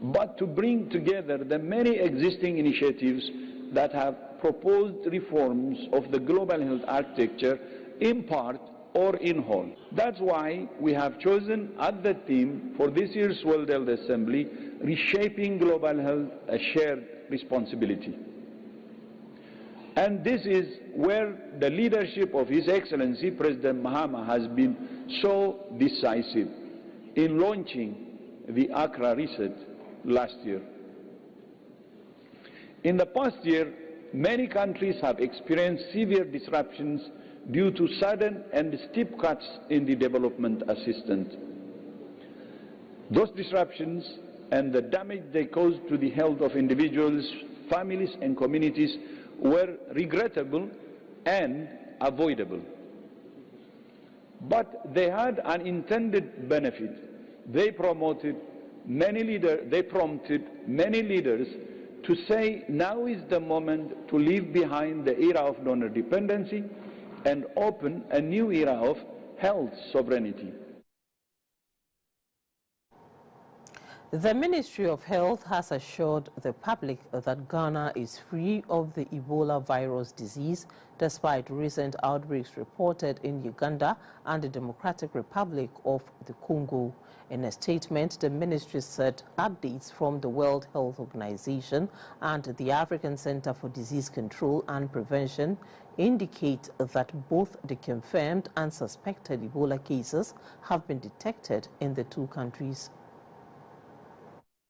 but to bring together the many existing initiatives that have proposed reforms of the global health architecture in part or in whole. That's why we have chosen as the theme for this year's World Health Assembly, Reshaping Global Health, a Shared Responsibility. And this is where the leadership of His Excellency President Mahama has been so decisive in launching the Accra Reset last year. In the past year, many countries have experienced severe disruptions due to sudden and steep cuts in the development assistance. Those disruptions and the damage they caused to the health of individuals, families and communities were regrettable and avoidable. But they had an intended benefit. They prompted many leaders to say now is the moment to leave behind the era of donor dependency and open a new era of health sovereignty. The Ministry of Health has assured the public that Ghana is free of the Ebola virus disease, despite recent outbreaks reported in Uganda and the Democratic Republic of the Congo. In a statement, the ministry said updates from the World Health Organization and the African Center for Disease Control and Prevention indicate that both the confirmed and suspected Ebola cases have been detected in the two countries.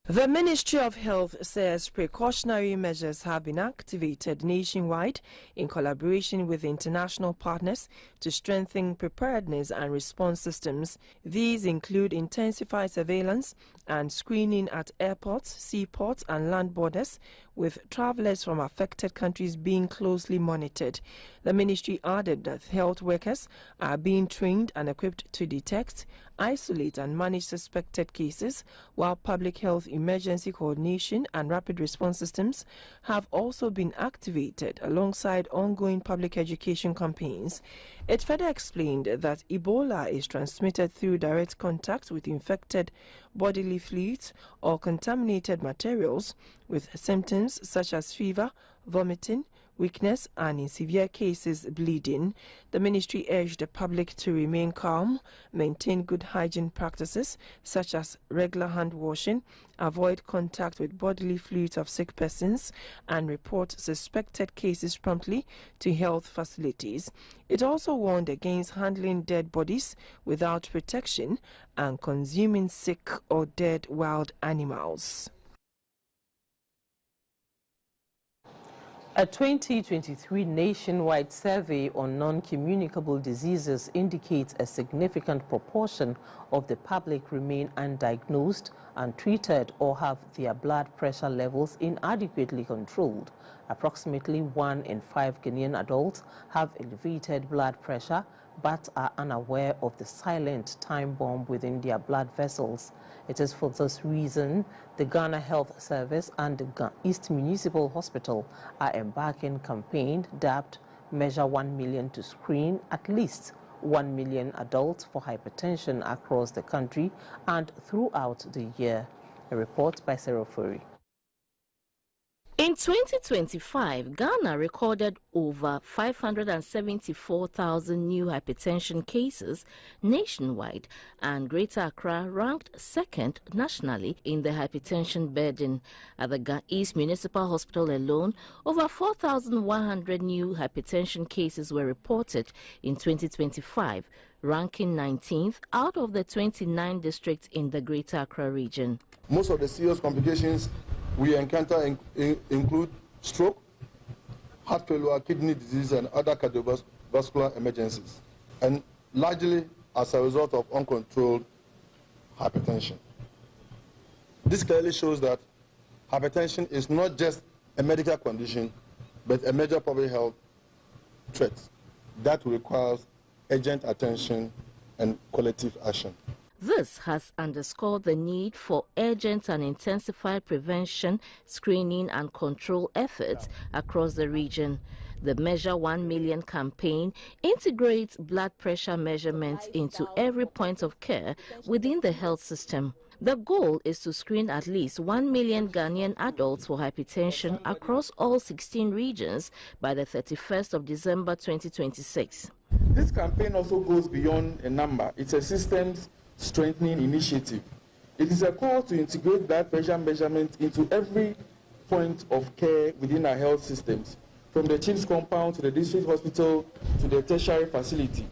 The Ministry of Health says precautionary measures have been activated nationwide in collaboration with international partners to strengthen preparedness and response systems. These include intensified surveillance and screening at airports, seaports and land borders, with travelers from affected countries being closely monitored. The ministry added that health workers are being trained and equipped to detect, isolate and manage suspected cases, while public health emergency coordination and rapid response systems have also been activated alongside ongoing public education campaigns. It further explained that Ebola is transmitted through direct contact with infected bodily fluids or contaminated materials, with symptoms such as fever, vomiting, weakness and, in severe cases, bleeding. The ministry urged the public to remain calm, maintain good hygiene practices such as regular hand washing, avoid contact with bodily fluids of sick persons, and report suspected cases promptly to health facilities. It also warned against handling dead bodies without protection and consuming sick or dead wild animals. A 2023 nationwide survey on non-communicable diseases indicates a significant proportion of the public remain undiagnosed, untreated, or have their blood pressure levels inadequately controlled. Approximately 1 in 5 Ghanaian adults have elevated blood pressure but are unaware of the silent time bomb within their blood vessels. It is for this reason the Ghana Health Service and the East Municipal Hospital are embarking a campaign dubbed Measure 1 Million to screen at least 1 million adults for hypertension across the country and throughout the year. A report by Sarah Furi. In 2025, Ghana recorded over 574,000 new hypertension cases nationwide, and Greater Accra ranked second nationally in the hypertension burden. At the East Municipal Hospital alone, over 4,100 new hypertension cases were reported in 2025, ranking 19th out of the 29 districts in the Greater Accra region. Most of the serious complications we encounter include stroke, heart failure, kidney disease, and other cardiovascular emergencies, and largely as a result of uncontrolled hypertension. This clearly shows that hypertension is not just a medical condition, but a major public health threat. that requires urgent attention and collective action. This has underscored the need for urgent and intensified prevention, screening and control efforts across the region. The Measure 1 Million campaign integrates blood pressure measurements into every point of care within the health system. The goal is to screen at least 1 million Ghanaian adults for hypertension across all 16 regions by the 31st of December 2026. This campaign also goes beyond a number. It's a systems strengthening initiative. It is a call to integrate blood pressure measurement into every point of care within our health systems, from the chief's compound to the district hospital to the tertiary facility.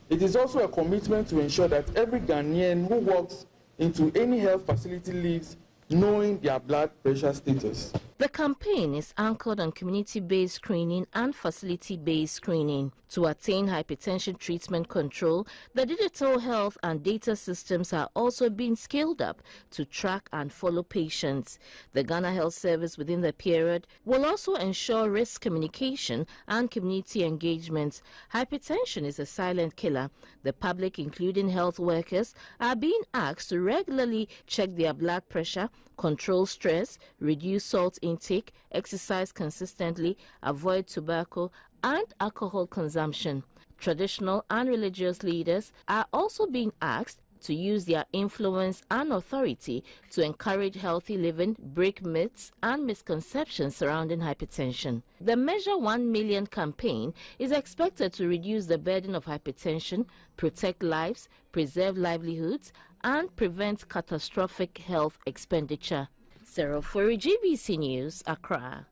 It is also a commitment to ensure that every Ghanaian who walks into any health facility leaves knowing their blood pressure status. The campaign is anchored on community-based screening and facility-based screening. To attain hypertension treatment control, the digital health and data systems are also being scaled up to track and follow patients. The Ghana Health Service within the period will also ensure risk communication and community engagement. Hypertension is a silent killer. The public, including health workers, are being asked to regularly check their blood pressure, control stress, reduce salt intake, exercise consistently, avoid tobacco and alcohol consumption. Traditional and religious leaders are also being asked to use their influence and authority to encourage healthy living, break myths and misconceptions surrounding hypertension. The Measure 1 Million campaign is expected to reduce the burden of hypertension, protect lives, preserve livelihoods, and prevent catastrophic health expenditure. Sarah Fori, GBC News, Accra.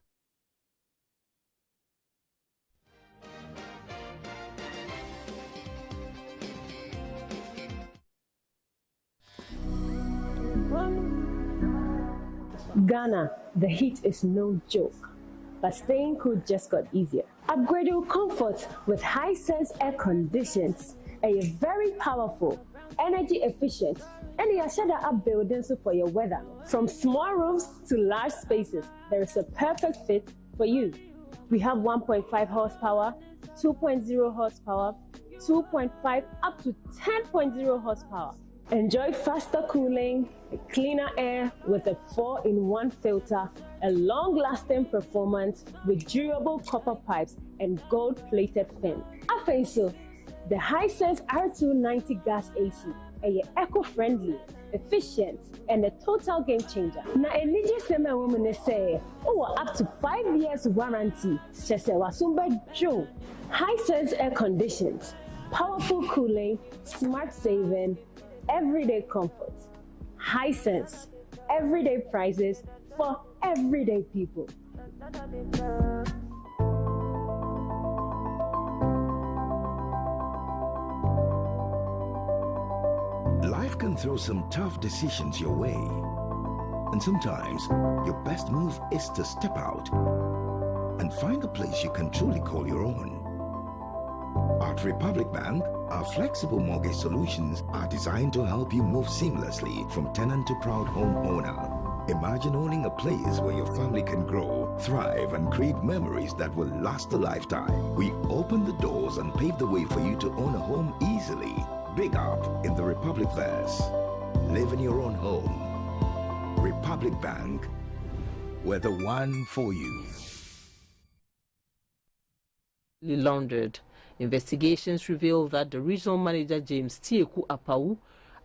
Ghana, the heat is no joke, but staying cool just got easier. Upgrade your comfort with Hisense air conditions, a very powerful, energy efficient, and you shut up buildings for your weather. From small rooms to large spaces, there is a perfect fit for you. We have 1.5 horsepower, 2.0 horsepower, 2.5 up to 10.0 horsepower. Enjoy faster cooling, cleaner air with a 4-in-1 filter, a long-lasting performance with durable copper pipes and gold-plated fin. Also, the Hisense R290 gas AC, a eco-friendly, efficient, and a total game changer. Na enije sema women say, up to 5 years warranty. Chese wasumba Joe. Hisense air conditions, powerful cooling, smart saving, everyday comfort. Hisense, everyday prices for everyday people. Life can throw some tough decisions your way. And sometimes your best move is to step out and find a place you can truly call your own. At Republic Bank, our flexible mortgage solutions are designed to help you move seamlessly from tenant to proud homeowner. Imagine owning a place where your family can grow, thrive, and create memories that will last a lifetime. We open the doors and pave the way for you to own a home easily. Big up in the Republic verse. Live in your own home. Republic Bank. We're the one for you. Laundered. Investigations reveal that the regional manager James Tieku Apau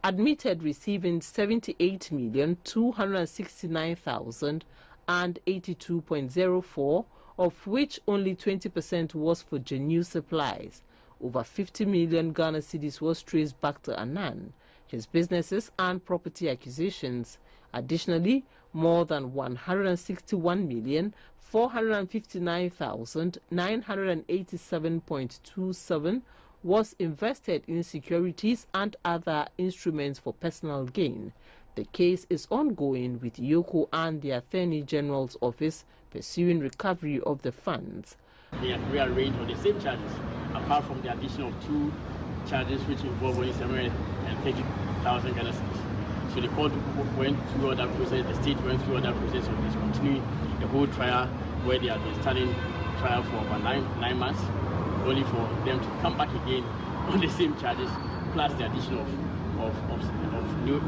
admitted receiving 78,269,082.04, of which only 20% was for genuine supplies. Over 50 million Ghana cedis was traced back to Anan, his businesses and property acquisitions. Additionally, more than 161,459,987.27 was invested in securities and other instruments for personal gain. The case is ongoing with Yoko and the Attorney General's office pursuing recovery of the funds. They are rearranged on the same charges, apart from the addition of 2 charges which involve only 730,000 Ghana cedis. So the court went through other process, the state went through other process of discontinuing the whole trial, where they have been standing trial for about nine months. only for them to come back again on the same charges, plus the addition of new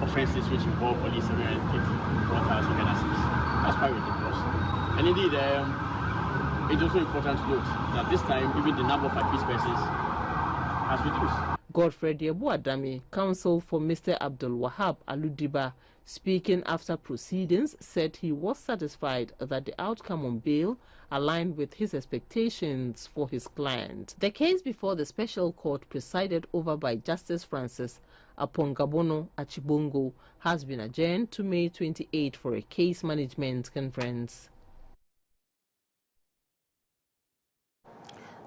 offences which involve only 734,000 Ghana cedis. That's quite ridiculous. And indeed, it's also important to note that this time, even the number of accused persons has reduced. Godfrey Diabu-Adami, counsel for Mr. Abdul Wahab Aludiba, speaking after proceedings, said he was satisfied that the outcome on bail aligned with his expectations for his client. The case before the special court presided over by Justice Francis Apongabono Achibongo has been adjourned to May 28 for a case management conference.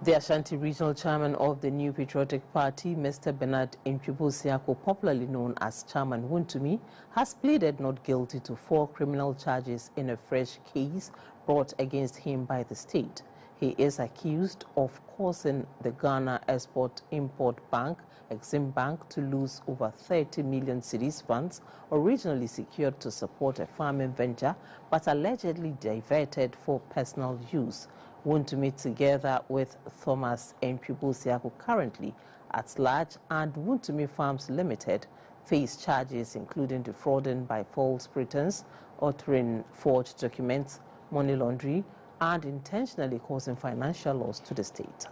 The Ashanti Regional Chairman of the New Patriotic Party, Mr. Bernard Mpimbo-Siako, popularly known as Chairman Wontumi, has pleaded not guilty to 4 criminal charges in a fresh case brought against him by the state. He is accused of causing the Ghana Export-Import Bank, Exim Bank, to lose over 30 million cedis funds originally secured to support a farming venture, but allegedly diverted for personal use. Wontumi, together with Thomas Mpimbo-Siako, currently at large, and Wontumi Farms Limited, face charges including defrauding by false pretense, altering forged documents, money laundering, and intentionally causing financial loss to the state.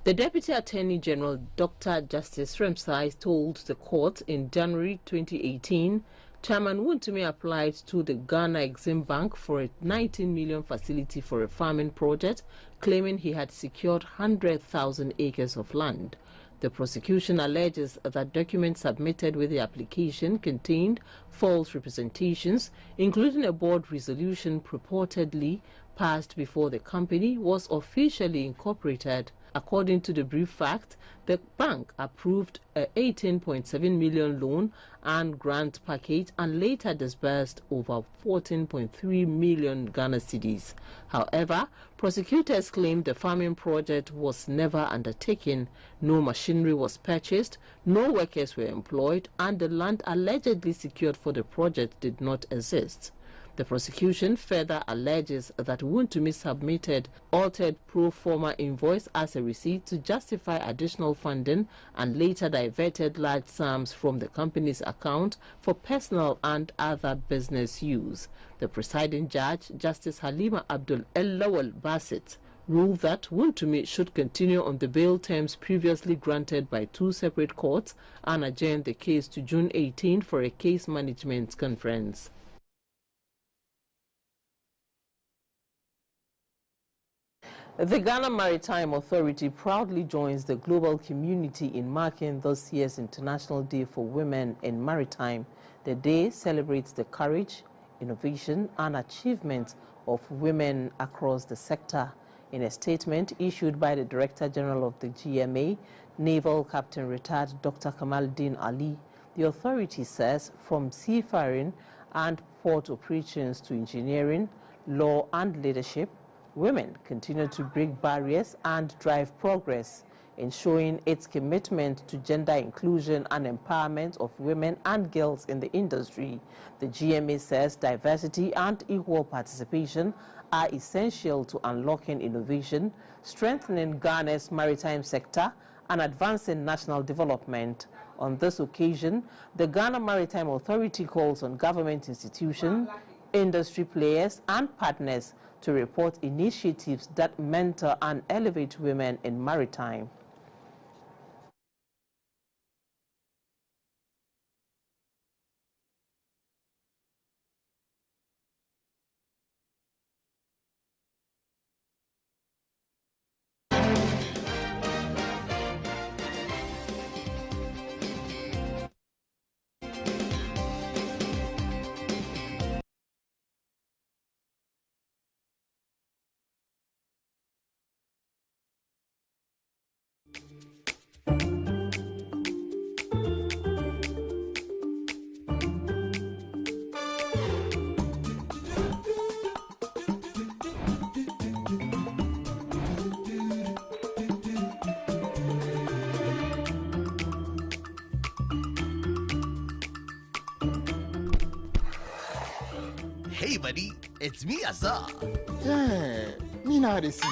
The Deputy Attorney General, Dr. Justice Remsai, told the court in January 2018 Chairman Wontumi applied to the Ghana Exim Bank for a 19 million facility for a farming project, claiming he had secured 100,000 acres of land. The prosecution alleges that documents submitted with the application contained false representations, including a board resolution purportedly passed before the company was officially incorporated. According to the brief fact, the bank approved a 18.7 million loan and grant package and later disbursed over 14.3 million Ghana cedis. However, prosecutors claimed the farming project was never undertaken, no machinery was purchased, no workers were employed, and the land allegedly secured for the project did not exist. The prosecution further alleges that Wontumi submitted altered pro forma invoice as a receipt to justify additional funding and later diverted large sums from the company's account for personal and other business use. The presiding judge, Justice Halima Abdul El-Lawal Basit, ruled that Wontumi should continue on the bail terms previously granted by 2 separate courts and adjourned the case to June 18 for a case management conference. The Ghana Maritime Authority proudly joins the global community in marking this year's International Day for Women in Maritime. The day celebrates the courage, innovation, and achievement of women across the sector. In a statement issued by the Director General of the GMA, Naval Captain Retired Dr. Kamaldeen Ali, the authority says from seafaring and port operations to engineering, law, and leadership, women continue to break barriers and drive progress, in showing its commitment to gender inclusion and empowerment of women and girls in the industry. The GMA says diversity and equal participation are essential to unlocking innovation, strengthening Ghana's maritime sector, and advancing national development. On this occasion, the Ghana Maritime Authority calls on government institutions, industry players, and partners to report initiatives that mentor and elevate women in maritime. Hey, buddy, it's me, Azar. Yeah, me now they see.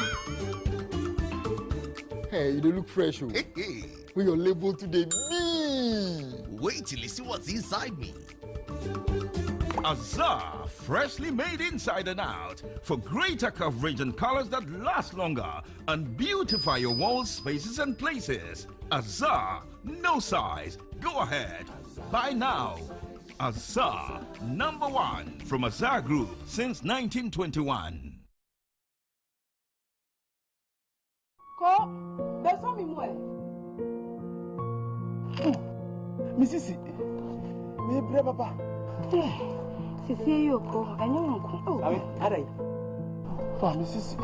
Hey, you don't look fresh. Oh. Hey. With your label today, me. Wait till you see what's inside me. Azar, freshly made inside and out for greater coverage and colors that last longer and beautify your walls, spaces and places. Azar, no size. Go ahead. Buy now. Azar, #1 from Azar Group since 1921. There's something more. Missy, me brave papa. Sisi yoko, anyonko. Oh, arai. For Missy,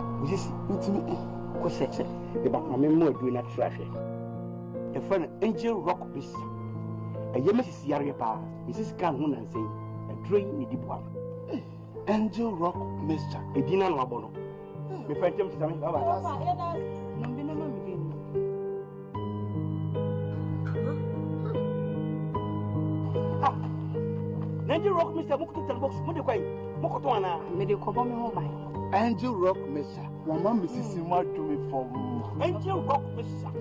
intimi. Ko se. The back mama mo do na trash. The friend Angel Rock Bis. A Mrs. Yarepa, Mrs. Kan Hunan say, a drain in the bois. Angel Rock Mixture, a dinner no abono. Me friend James is coming. Angel Rock Mixture, Mukutu box, Mudequay, Mokotuana, Medicobo me home by Angel Rock Mixture. One man, Mrs. Sima do me for Angel Rock Mixture.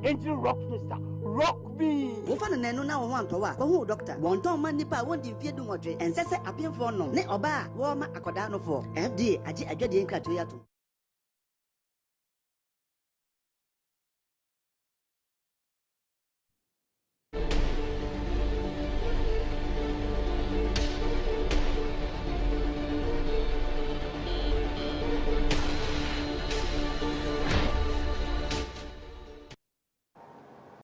Angel Rock Mixture. Rock me. Wofa na nenu na wo anto wa. Wo doctor. Won ton man nipa won di fie du ngodwe. Ensese apien fo no. Ne oba wo ma akoda no fo. FDA agi adwade nkrato yato.